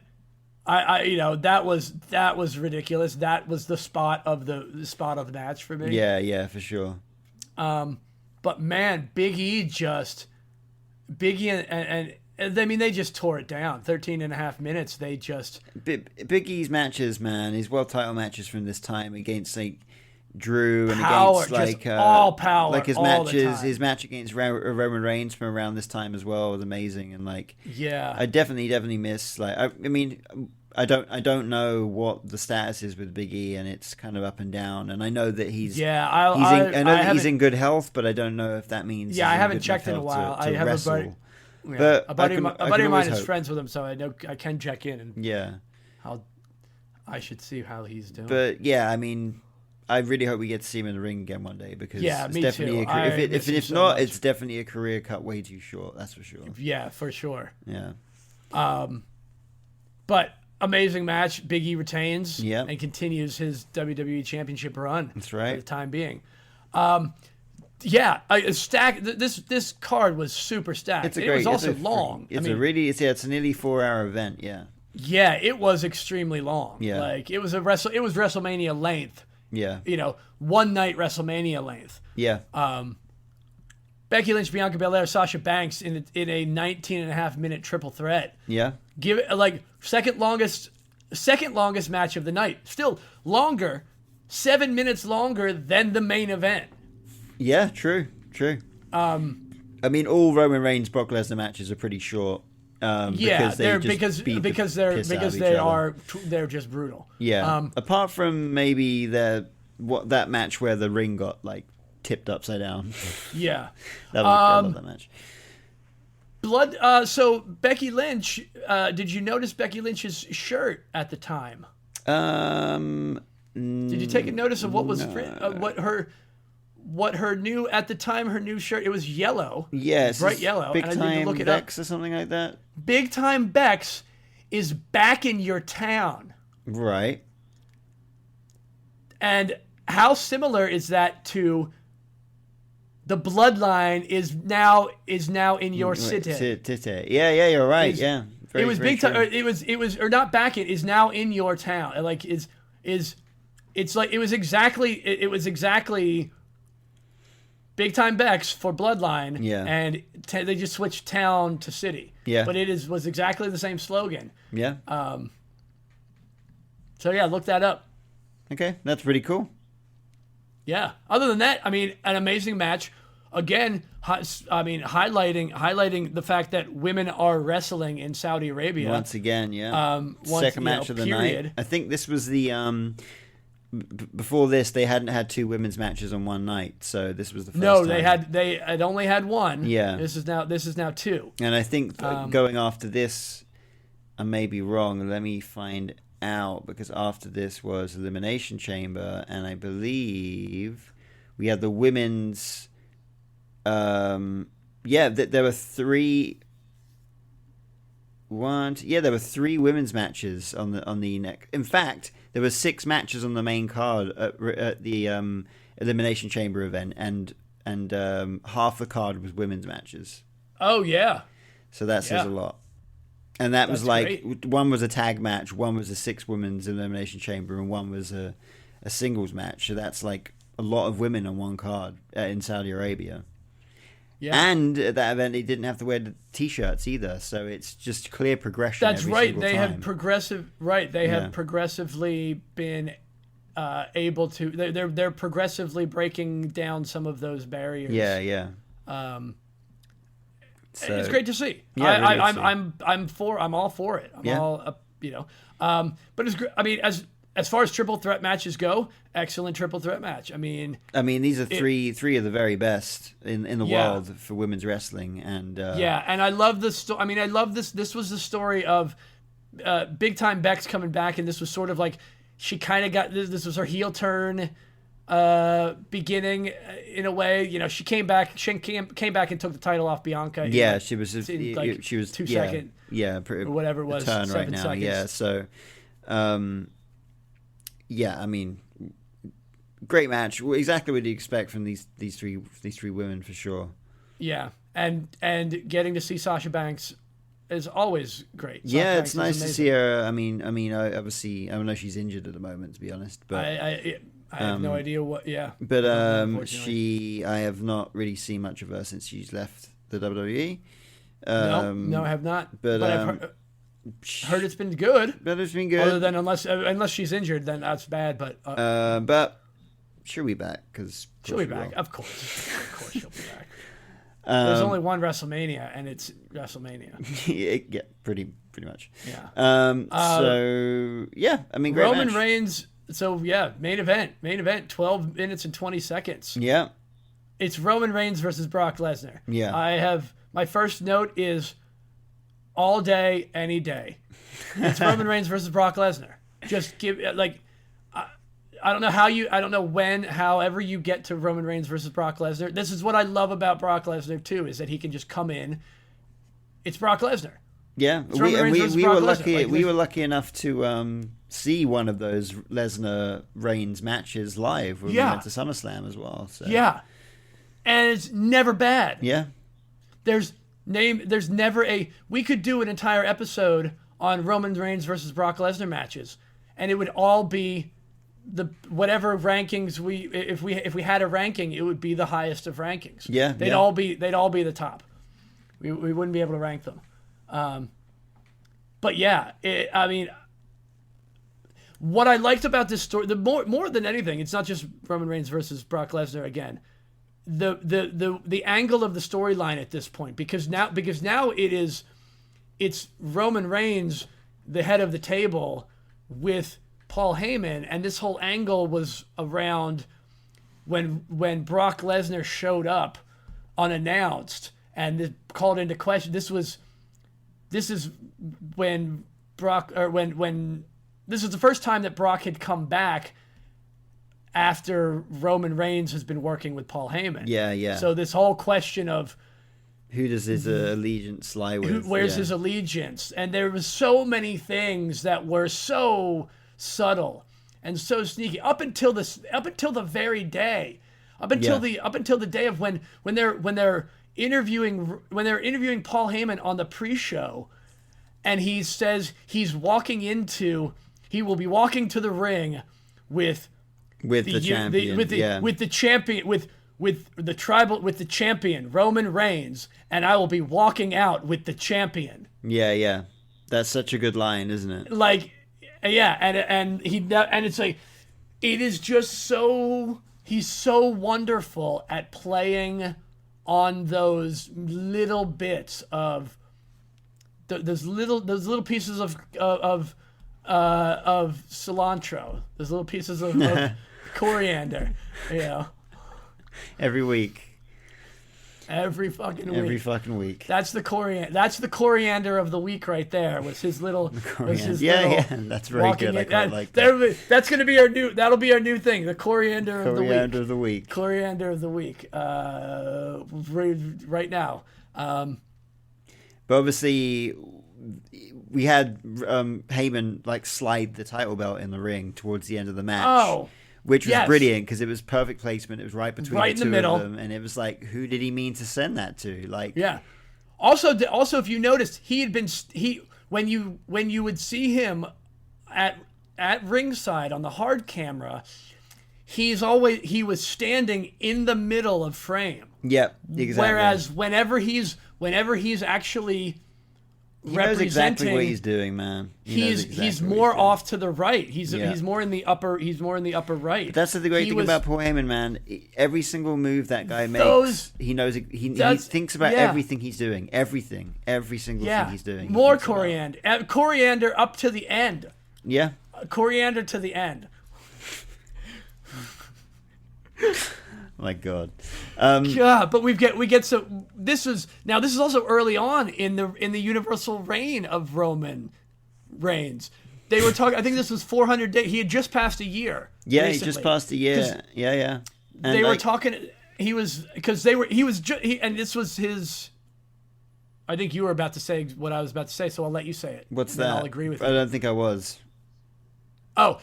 that was ridiculous. That was the spot of the match for me. Yeah, for sure. But man, Big E and I mean, they just tore it down. 13 and a half minutes. They just... Big E's matches, man, his world title matches from this time against, like, Drew and power, against, like... all power, like, his all matches, the his match against Roman Reigns from around this time as well was amazing. And, like... Yeah. I definitely miss, like... I mean... I don't know what the status is with Big E, and it's kind of up and down. And I know that he's he's in good health, but I don't know if that means I haven't checked in a while. I have wrestle. a buddy. Yeah. But a buddy of mine is hope. friends with him, so I know I can check in and I should see how he's doing. But yeah, I mean, I really hope we get to see him in the ring again one day because it's me definitely too. If not, it's definitely a career cut way too short. That's for sure. Yeah, for sure. Yeah. But amazing match. Big E retains and continues his WWE Championship run. That's right. For the time being. This card was super stacked. It was also long. It's a nearly 4-hour event. Yeah. Yeah, it was extremely long. Yeah. Like it was WrestleMania length. Yeah. One night WrestleMania length. Yeah. Becky Lynch, Bianca Belair, Sasha Banks in a 19 and a half minute triple threat. Yeah. Give it like second longest match of the night. Still longer, 7 minutes longer than the main event. Yeah, true. I mean, all Roman Reigns Brock Lesnar matches are pretty short. They're just brutal. Yeah. Apart from maybe that match where the ring got like tipped upside down. Yeah. I love that match. So Becky Lynch, did you notice Becky Lynch's shirt at the time? Did you take a notice of what was what her new shirt? It was yellow. Yes, bright yellow. Big and I Time need to look it Bex up. or something like that. Big Time Bex is back in your town. Right. And how similar is that to the bloodline is now in your city? Yeah, you're right. It was Big Time. It was not back. It is now in your town. Like it's like it was exactly Big Time Bex for Bloodline. Yeah. And they just switched town to city. Yeah. But was exactly the same slogan. Yeah. So yeah, look that up. Okay, that's pretty cool. Yeah. Other than that, I mean, an amazing match. Again, highlighting the fact that women are wrestling in Saudi Arabia. Once again, yeah. Second match of the night. I think this was the before this they hadn't had two women's matches on one night, so this was the first time. they had only had one. Yeah. This is now two. And I think going after this, I may be wrong. Let me find out, because after this was Elimination Chamber, and I believe we had the women's. There were three. There were three women's matches on the neck. In fact, there were 6 matches on the main card at the Elimination Chamber event, and half the card was women's matches. Oh yeah. So that says a lot. And that's was like great. One was a tag match, one was a 6 women's Elimination Chamber, and one was a singles match. So that's like a lot of women on one card in Saudi Arabia. Yeah. And at that event, they didn't have to wear the T-shirts either, so it's just clear progression. That's right. They time. have progressive. Right. They have progressively been able to. They're progressively breaking down some of those barriers. Yeah. So, it's great to see. Yeah, I'm all for it. I'm all but it's great. I mean, as far as triple threat matches go, excellent triple threat match. I mean, these are three of the very best in the world for women's wrestling, and and I love this. I mean, I love this. This was the story of Big Time Bex coming back, and this was sort of like she kind of got this was her heel turn beginning in a way. You know, she came back and took the title off Bianca. Yeah, she was 2 second. Yeah, or whatever it was. Turn right now. Seconds. Yeah, so. I mean, great match. Exactly what you expect from these three women for sure. Yeah, and getting to see Sasha Banks is always great. It's nice to see her. I mean, obviously, I don't know if she's injured at the moment, to be honest. But I have no idea what. Yeah, but I have not really seen much of her since she's left the WWE. No, I have not. But I've heard it's been good. But it's been good. Other than unless she's injured, then that's bad. But she'll be back because she'll be back. Of course she'll be back. There's only one WrestleMania, and it's WrestleMania. Yeah, pretty much. Yeah. So yeah, I mean, great Roman match. Reigns. So yeah, main event, 12 minutes and 20 seconds. Yeah. It's Roman Reigns versus Brock Lesnar. Yeah. I have my first note is all day, any day. It's Roman Reigns versus Brock Lesnar. Just give I don't know when, however you get to Roman Reigns versus Brock Lesnar. This is what I love about Brock Lesnar too, is that he can just come in. It's Brock Lesnar. Yeah, we were lucky. We were lucky enough to see one of those Lesnar Reigns matches live when we went to SummerSlam as well. So. Yeah, and it's never bad. Yeah, there's never a. We could do an entire episode on Roman Reigns versus Brock Lesnar matches, and it would all be the whatever rankings if we had a ranking, it would be the highest of rankings. Yeah, they'd all be the top. We wouldn't be able to rank them. But yeah, I mean, what I liked about this story, more than anything, it's not just Roman Reigns versus Brock Lesnar again. The angle of the storyline at this point, because now it's Roman Reigns, the head of the table, with Paul Heyman, and this whole angle was around when Brock Lesnar showed up unannounced and called into question. This is when this is the first time that Brock had come back after Roman Reigns has been working with Paul Heyman. Yeah. So this whole question of who does his allegiance lie with? Where's his allegiance? And there was so many things that were so subtle and so sneaky up until the very day, up until the day of when they're interviewing Paul Heyman on the pre-show, and he says he will be walking to the ring with the champion Roman Reigns, and I will be walking out with the champion. Yeah. That's such a good line, isn't it? Like, yeah, and it's like, it is just so, he's so wonderful at playing on those little bits of those little pieces of cilantro, those little pieces of coriander, every week. Every fucking week. That's the coriander of the week right there. Was his little. Yeah, that's very good. I quite like that. That's gonna be that'll be our new thing. The coriander of the week. Coriander of the week. Coriander of the week. Right now. But obviously, we had Heyman slide the title belt in the ring towards the end of the match. Oh. Which was brilliant because it was perfect placement. It was right between the two of them, and it was like, who did he mean to send that to? Yeah. Also, if you noticed, when you would see him at ringside on the hard camera, he was standing in the middle of frame. Yep, exactly. Whereas whenever he's actually he knows exactly what he's doing, man. He's more off to the right. He's more in the upper. He's more in the upper right. But that's the great thing about Paul Heyman, man. Every single move that guy makes, he knows. He thinks about everything he's doing. Every single thing he's doing. More coriander. Coriander up to the end. Yeah. Coriander to the end. My God. But we get so this is also early on in the universal reign of Roman Reigns. They were talking. I think this was 400 days. He had just passed a year. Yeah, basically. he just passed a year. Yeah. And they were talking. He was and this was his. I think you were about to say what I was about to say, so I'll let you say it. What's that? I'll agree with you. I don't think I was. Oh,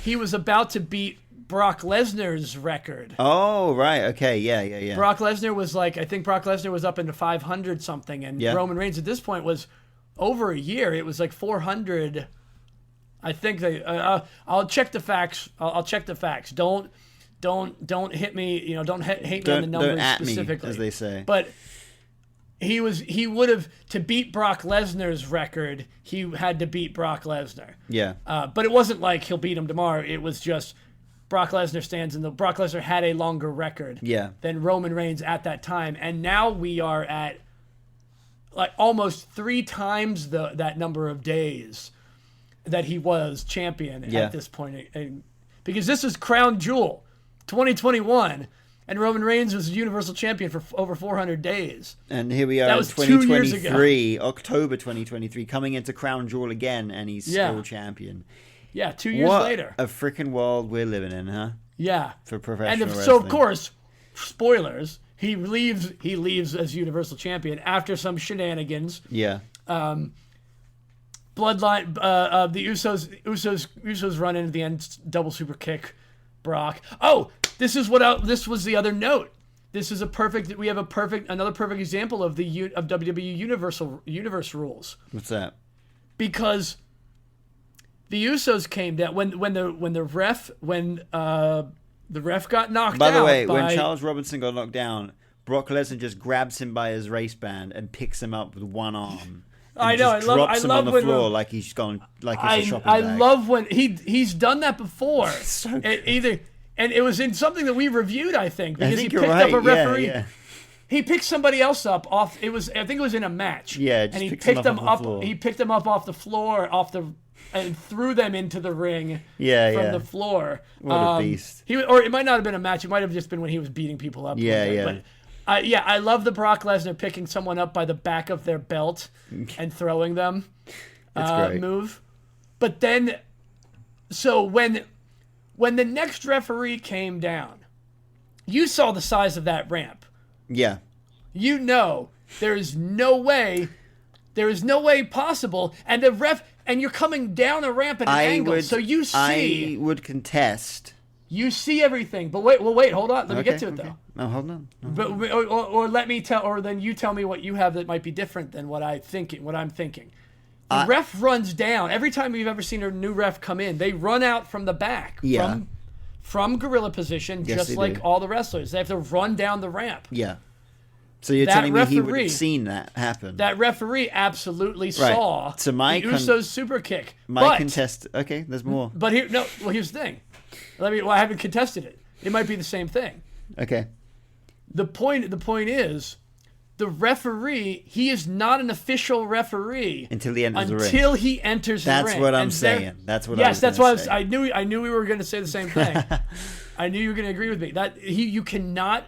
he was about to beat Brock Lesnar's record. Oh, right. Okay. Yeah. Brock Lesnar was I think Brock Lesnar was up into 500 something, and Roman Reigns at this point was over a year. It was 400. I think I'll check the facts. I'll check the facts. Don't hit me. Don't hate me on the numbers don't at specifically, me, as they say. But he would have, to beat Brock Lesnar's record, he had to beat Brock Lesnar. Yeah. But it wasn't like he'll beat him tomorrow. It was just Brock Lesnar stands in the Brock Lesnar had a longer record than Roman Reigns at that time, and now we are at like almost 3 times that number of days that he was champion at this point. And because this is Crown Jewel 2021. And Roman Reigns was Universal Champion for over 400 days. And here we are in 2023, October 2023, coming into Crown Jewel again, and he's still champion. Yeah, 2 years later. What a freaking world we're living in, huh? Yeah. For professional wrestling. So, of course, spoilers, he leaves as Universal Champion after some shenanigans. Yeah. Bloodline, the Usos run into the end, double super kick Brock. Oh, this was the other note. This is another perfect example of WWE Universe rules. What's that? Because the Usos came down when the ref got knocked out. By the way, when Charles Robinson got knocked down, Brock Lesnar just grabs him by his waistband and picks him up with one arm. I know. Drops him on the floor like he's gone, like it's a shopping bag. I love when he's done that before. So And it was in something that we reviewed, I think, because he picked up a referee. Yeah. He picked somebody else up off. I think it was in a match. Yeah, and he picked them up. He picked them up off the floor, and threw them into the ring. From the floor. What a beast! Or it might not have been a match. It might have just been when he was beating people up. Yeah. But I love the Brock Lesnar picking someone up by the back of their belt and throwing them. That's great. Move. But then, so when the next referee came down, you saw the size of that ramp. Yeah. You know there is no way possible, and the ref, and you're coming down a ramp at an angle, so you see. I would contest. You see everything, but wait, hold on. Let me get to it though. No, hold on. But or let me tell, or then you tell me what you have that might be different than what I'm thinking. The ref runs down. Every time you've ever seen a new ref come in, they run out from the back. Yeah. From gorilla position, just like all the wrestlers. They have to run down the ramp. Yeah. So you're telling me he would have seen that happen? That referee absolutely saw the Usos super kick. Okay, there's more. But here's the thing. I haven't contested it. It might be the same thing. Okay. The point is, the referee, he is not an official referee until he enters the ring. That's what I'm saying. That's what I was that's why I knew we were going to say the same thing. I knew you were going to agree with me. You cannot.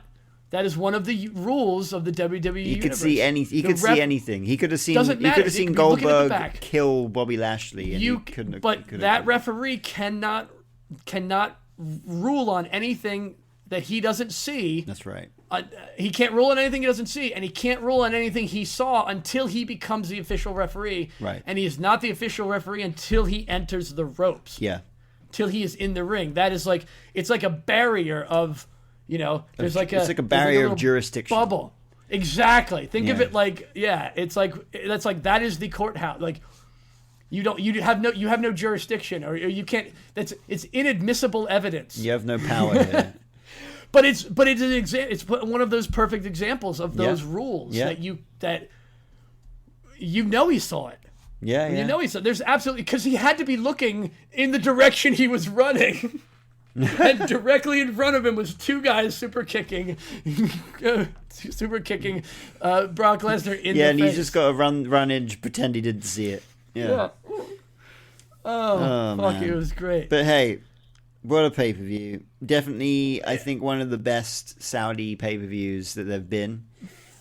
That is one of the rules of the WWE He universe. Could see anything. He could see anything. He could have seen. Doesn't matter. He could have seen Goldberg kill Bobby Lashley, and he couldn't. But that referee cannot rule on anything that he doesn't see. That's right. He can't rule on anything he doesn't see, and he can't rule on anything he saw until he becomes the official referee. Right. And he is not the official referee until he enters the ropes. Yeah. Till he is in the ring. That is it's like a barrier of, there's it's like a barrier of jurisdiction. Bubble. Exactly. Think of it that is the courthouse. Like, you have no jurisdiction, or you can't. It's inadmissible evidence. You have no power here. But it's one of those perfect examples of those rules that he saw it. Yeah. You know he saw. There's absolutely, because he had to be looking in the direction he was running, and directly in front of him was two guys super kicking Brock Lesnar in the face. Yeah, and he's just got to run in, pretend he didn't see it. Yeah. Oh fuck! Man. It was great. But hey, what a pay-per-view. Definitely, I think one of the best Saudi pay-per-views that there've been.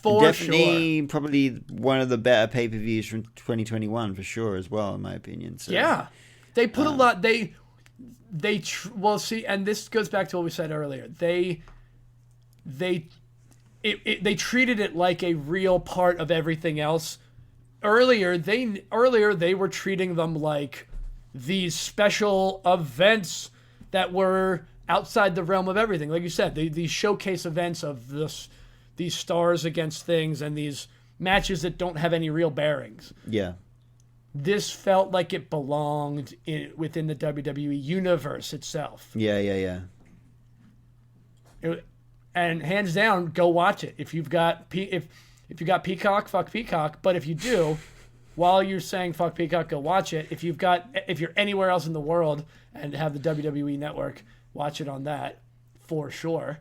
Definitely, probably one of the better pay-per-views from 2021 for sure as well, in my opinion. So, yeah. They put a lot, and this goes back to what we said earlier. They treated it like a real part of everything else. Earlier they were treating them like these special events that were outside the realm of everything. Like you said, these showcase events of these stars against things and these matches that don't have any real bearings. Yeah. This felt like it belonged within the WWE universe itself. Yeah. And hands down, go watch it. If If you got Peacock, fuck Peacock. But if you do, while you're saying fuck Peacock, go watch it. If you're anywhere else in the world and have the WWE Network, watch it on that for sure.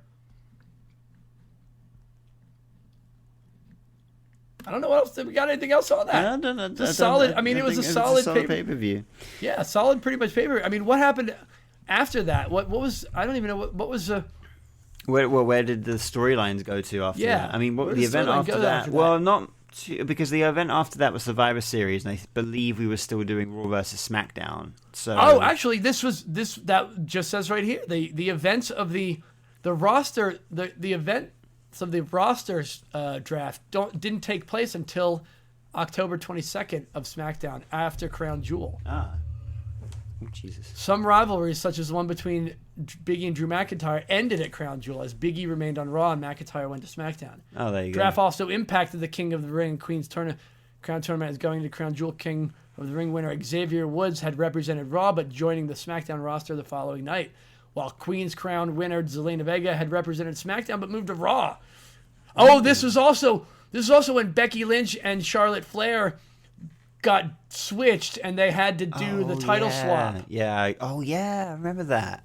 I don't know what else. We got anything else on that? No. It was a solid pay-per-view. Yeah, solid, pretty much pay-per-view. I mean, what happened after that? What was? I don't even know what was. Where did the storylines go to after that? I mean, what the event after that? Well, because the event after that was Survivor Series, and I believe we were still doing Raw versus SmackDown. So actually, that just says right here the events of the roster the event. So the rosters draft didn't take place until October 22nd of SmackDown after Crown Jewel. Oh, Jesus. Some rivalries, such as the one between Biggie and Drew McIntyre, ended at Crown Jewel as Biggie remained on Raw and McIntyre went to SmackDown. Oh, there you go. Draft also impacted the King of the Ring Queen's Crown Tournament as going to Crown Jewel. King of the Ring winner Xavier Woods had represented Raw, but joining the SmackDown roster the following night, while Queen's Crown winner Zelina Vega had represented SmackDown but moved to Raw. Oh, this was also when Becky Lynch and Charlotte Flair got switched and they had to do the title swap. Yeah. Oh, yeah. I remember that.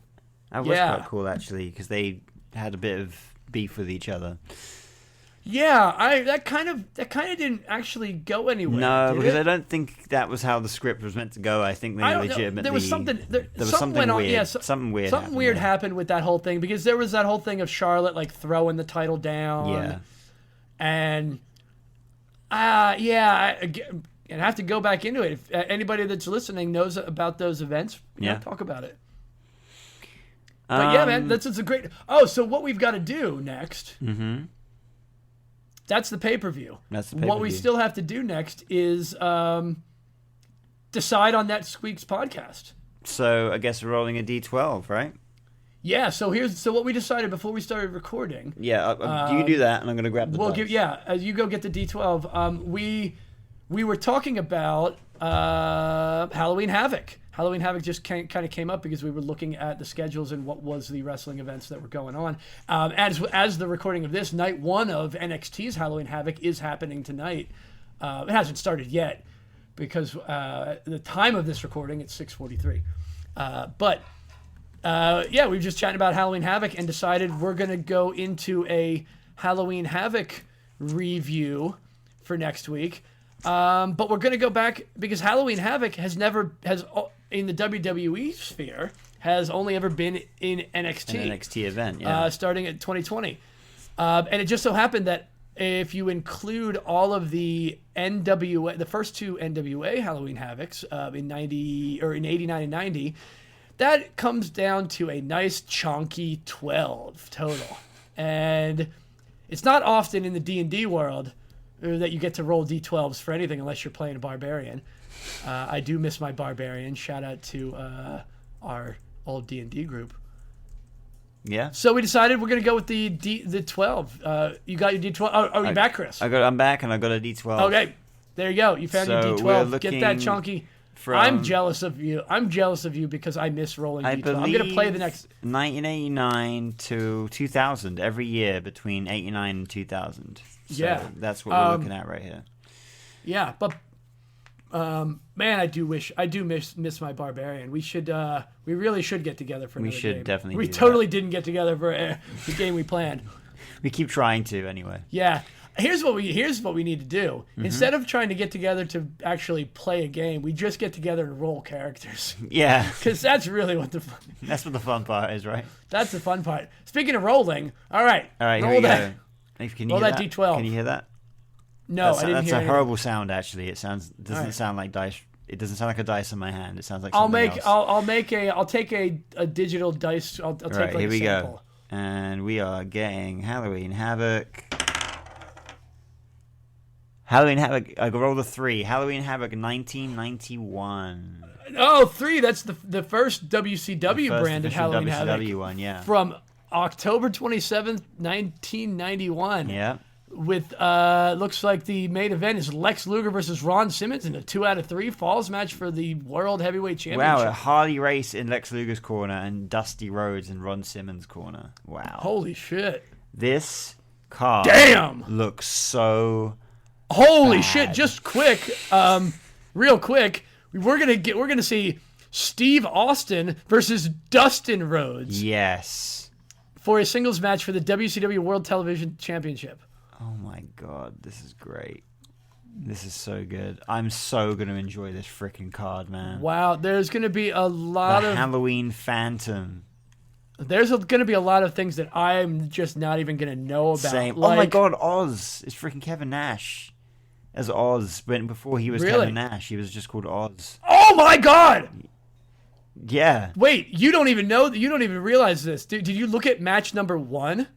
That was quite cool, actually, because they had a bit of beef with each other. Yeah, that kind of didn't actually go anywhere. No, because I don't think that was how the script was meant to go. I think they legitimately... There was something... There was something weird. Yeah, something weird. Something weird happened with that whole thing, because there was that whole thing of Charlotte like throwing the title down. Yeah. And I have to go back into it. If anybody that's listening knows about those events, talk about it. But yeah, man, that's a great... Oh, so what we've got to do next... Mm-hmm. That's the pay-per-view. What we still have to do next is decide on next week's podcast. So I guess we're rolling a D12, right? Yeah. So what we decided before we started recording. Yeah. You do that, and I'm going to grab the dice. You go get the D12. We were talking about Halloween Havoc. Halloween Havoc just kind of came up because we were looking at the schedules and what was the wrestling events that were going on. As the recording of this, night one of NXT's Halloween Havoc is happening tonight. It hasn't started yet because at the time of this recording, it's 6:43. We were just chatting about Halloween Havoc and decided we're going to go into a Halloween Havoc review for next week. But we're going to go back because Halloween Havoc has in the WWE sphere has only ever been in NXT. An NXT event, starting at 2020. And it just so happened that if you include all of the NWA, the first two NWA Halloween Havocs in 89 and 90, that comes down to a nice chunky 12 total. And it's not often in the D&D world that you get to roll D12s for anything unless you're playing a barbarian. I do miss my barbarian. Shout out to our old D&D group. Yeah. So we decided we're going to go with the 12. You got your D12? Are you back, Chris? I'm back, and I got a D12. Okay. There you go. You found your D12. Get that chunky. I'm jealous of you. I'm jealous of you because I miss rolling D12. I'm going to play the next... 1989 to 2000, every year between 89 and 2000. So that's what we're looking at right here. Yeah, but man, I do miss my barbarian. We really should get together for another game. We should definitely. We totally didn't get together for the game we planned. We keep trying to anyway. Yeah. Here's what we need to do. Mm-hmm. Instead of trying to get together to actually play a game, we just get together to roll characters. Yeah. Because that's really what that's what the fun part is, right? That's the fun part. Speaking of rolling, all right, here we go. Can you roll hear that D12. Can you hear that? No, I didn't hear it. That's a horrible sound, actually. It doesn't sound like dice. It doesn't sound like a dice in my hand. It sounds like something else. I'll take a digital dice. I'll take like here a we sample. Go. And we are getting Halloween Havoc. Halloween Havoc. I rolled a 3. Halloween Havoc 1991. Oh, 3. That's the first WCW branded Halloween Havoc. One, yeah. From October 27th, 1991. Yeah. With looks like the main event is Lex Luger versus Ron Simmons in a 2 out of 3 falls match for the World Heavyweight Championship. Wow, a Harley Race in Lex Luger's corner and Dusty Rhodes in Ron Simmons' corner. Wow. Holy shit. This card Damn! looks so Holy bad. shit! Just quick, real quick, we're gonna see Steve Austin versus Dustin Rhodes Yes. for a singles match for the WCW World Television Championship. Oh my god, this is great. This is so good. I'm so going to enjoy this freaking card, man. Wow, there's going to be a lot The of Halloween Phantom. There's going to be a lot of things that I'm just not even going to know about. Same. Like, oh my god, Oz. It's freaking Kevin Nash as Oz. Before he was Really? Kevin Nash, he was just called Oz. Oh my god! Yeah. Wait, you don't even realize this. Did you look at match number 1?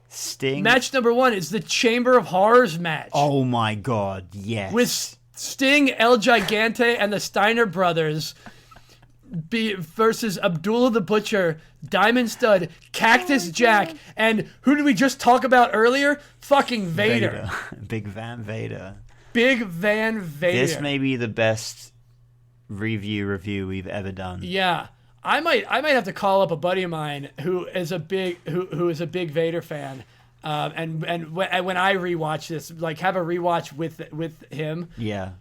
Sting. Match number 1 is the Chamber of Horrors match. Oh my god, yes. With Sting, El Gigante, and the Steiner brothers versus Abdullah the Butcher, Diamond Stud, Cactus Jack, and who did we just talk about earlier? Fucking Vader. Big Van Vader. Big Van Vader. This may be the best review we've ever done. Yeah. I might have to call up a buddy of mine who is a big Vader fan, and when I rewatch this, like have a rewatch with him. Yeah.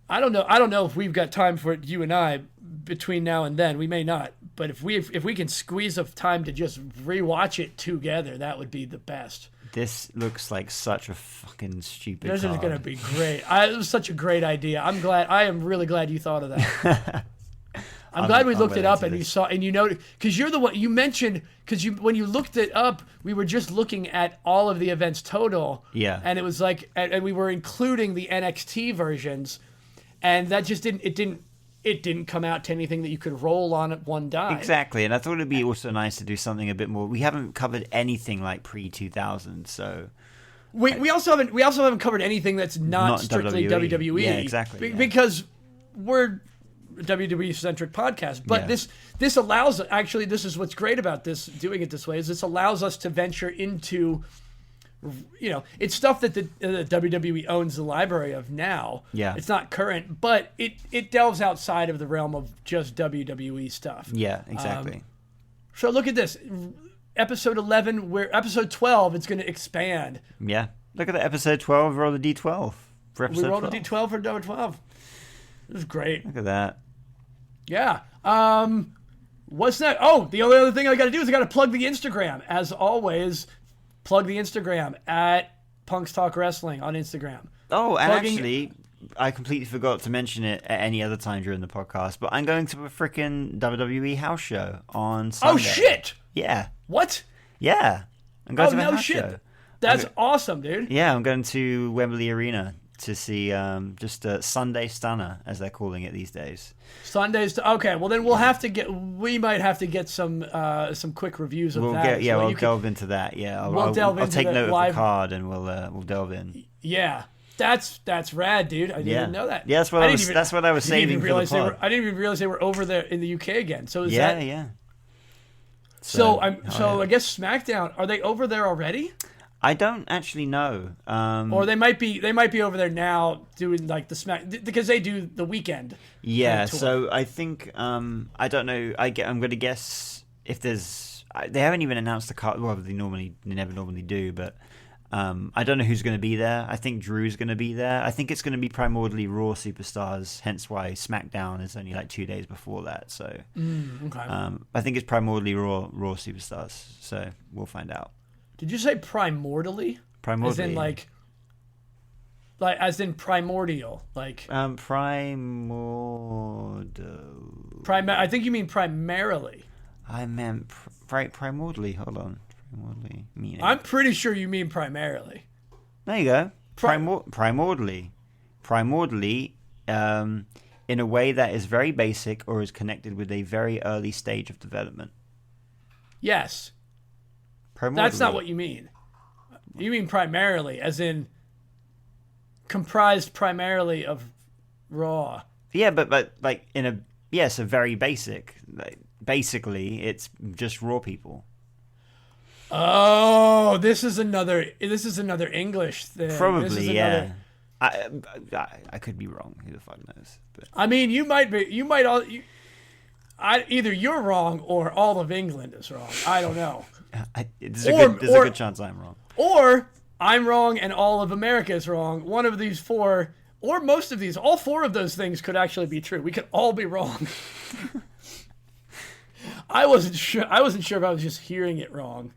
I don't know if we've got time for it, you and I, between now and then. We may not, but if we can squeeze of time to just rewatch it together, that would be the best. This looks like such a fucking stupid This card. is going to be great. It was such a great idea. I am really glad you thought of that. I'm glad we looked it up and you saw, and you know, because you're the one you mentioned, when you looked it up, we were just looking at all of the events total. Yeah. And it was like, and we were including the NXT versions, and that just didn't come out to anything that you could roll on at one dime. Exactly, and I thought it'd be also nice to do something a bit more. We haven't covered anything like pre-2000, so we also haven't covered anything that's not strictly WWE. Yeah, exactly. Because we're a WWE centric podcast, but Yeah. this allows, actually, this is what's great about this, doing it this way, is this allows us to venture into, it's stuff that the WWE owns the library of now. Yeah. It's not current, but it delves outside of the realm of just WWE stuff. Yeah, exactly. So look at this. Episode 11, episode 12, it's going to expand. Yeah. Look at the episode 12, roll the D12 for episode 12. We rolled a D12 for number 12. This is great. Look at that. Yeah. What's that? Oh, the only other thing I got to do is I got to plug the Instagram. As always, plug the Instagram at Punks Talk Wrestling on Instagram. Oh, and Plugging- actually, I completely forgot to mention it at any other time during the podcast, but I'm going to a freaking WWE house show on Sunday. Oh, shit! Yeah. What? Yeah. I'm going to a no house shit. show. That's awesome, dude. Yeah, I'm going to Wembley Arena to see just a Sunday Stunner, as they're calling it these days. Sundays. Okay, well then we might have to get some quick reviews of that. We'll delve into that. Yeah, I'll take note of the card and we'll delve in. Yeah, that's rad, dude. I didn't even know that. Yeah, that's what I was saving for the pod. I didn't even realize they were over there in the UK again. So is that? Yeah. I guess SmackDown, are they over there already? I don't actually know. Or they might be over there now doing like the Smack, because they do the weekend. Yeah, tour. so I think I don't know. I'm going to guess if there's. They haven't even announced the card. Well, they never normally do, but I don't know who's going to be there. I think Drew's going to be there. I think it's going to be primordially Raw superstars. Hence why SmackDown is only like 2 days before that. So Okay. I think it's primordially Raw superstars. So we'll find out. Did you say primordially? Primordially. As in like as in primordial, like primordial. I think you mean primarily. I meant primordially. Hold on. Primordially meaning. I'm pretty sure you mean primarily. There you go. Primordially. Primordially, in a way that is very basic or is connected with a very early stage of development. Yes. Primordially. That's not what you mean. You mean primarily, as in comprised primarily of Raw. Yeah, but like so very basic. Like, basically, it's just Raw people. Oh, this is another English thing. Probably, yeah. I could be wrong. Who the fuck knows? But. I mean, you might either you're wrong or all of England is wrong. I don't know. There's a good chance I'm wrong. Or I'm wrong and all of America is wrong. One of these four, or most of these, all four of those things could actually be true. We could all be wrong. I wasn't sure if I was just hearing it wrong.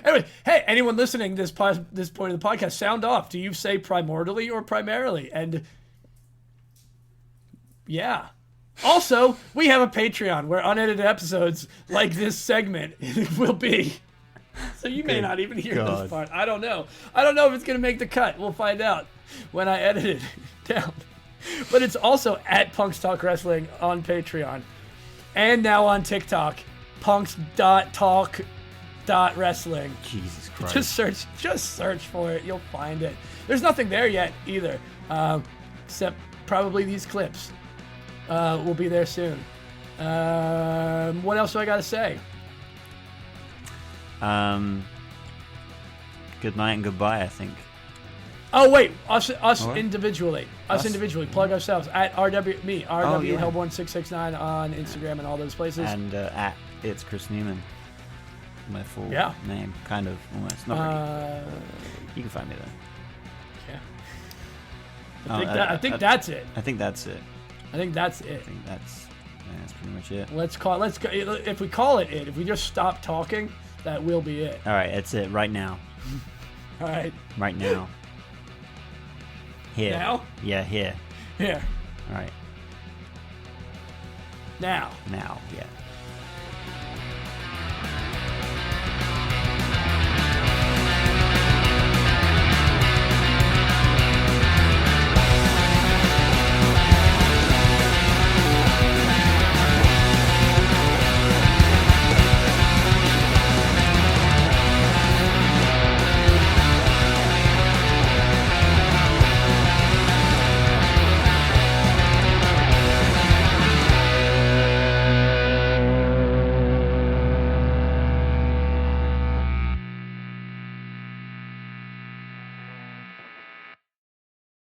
Anyway, hey, anyone listening this point of the podcast, sound off. Do you say primordially or primarily? And yeah. Also, we have a Patreon where unedited episodes like this segment will be. So you may not even hear this part. I don't know. I don't know if it's going to make the cut. We'll find out when I edit it down. But it's also at Punks Talk Wrestling on Patreon. And now on TikTok, punks.talk.wrestling. Jesus Christ. Just search for it. You'll find it. There's nothing there yet either, except probably these clips. Will be there soon. What else do I got to say? Good night and goodbye, I think. Oh wait, us individually. Us individually. Plug ourselves at RW Hellborn 669 on Instagram and all those places. And at It's Chris Newman. My full name, kind of, almost. Not really. You can find me there. Yeah. I think that's it. I think that's it. I think that's it. I think that's pretty much it. Let's go. If we call it, if we just stop talking, that will be it. All right, that's it. Right now. All right. Right now. Here. Now? Yeah, here. Here. All right. Now. Now, yeah.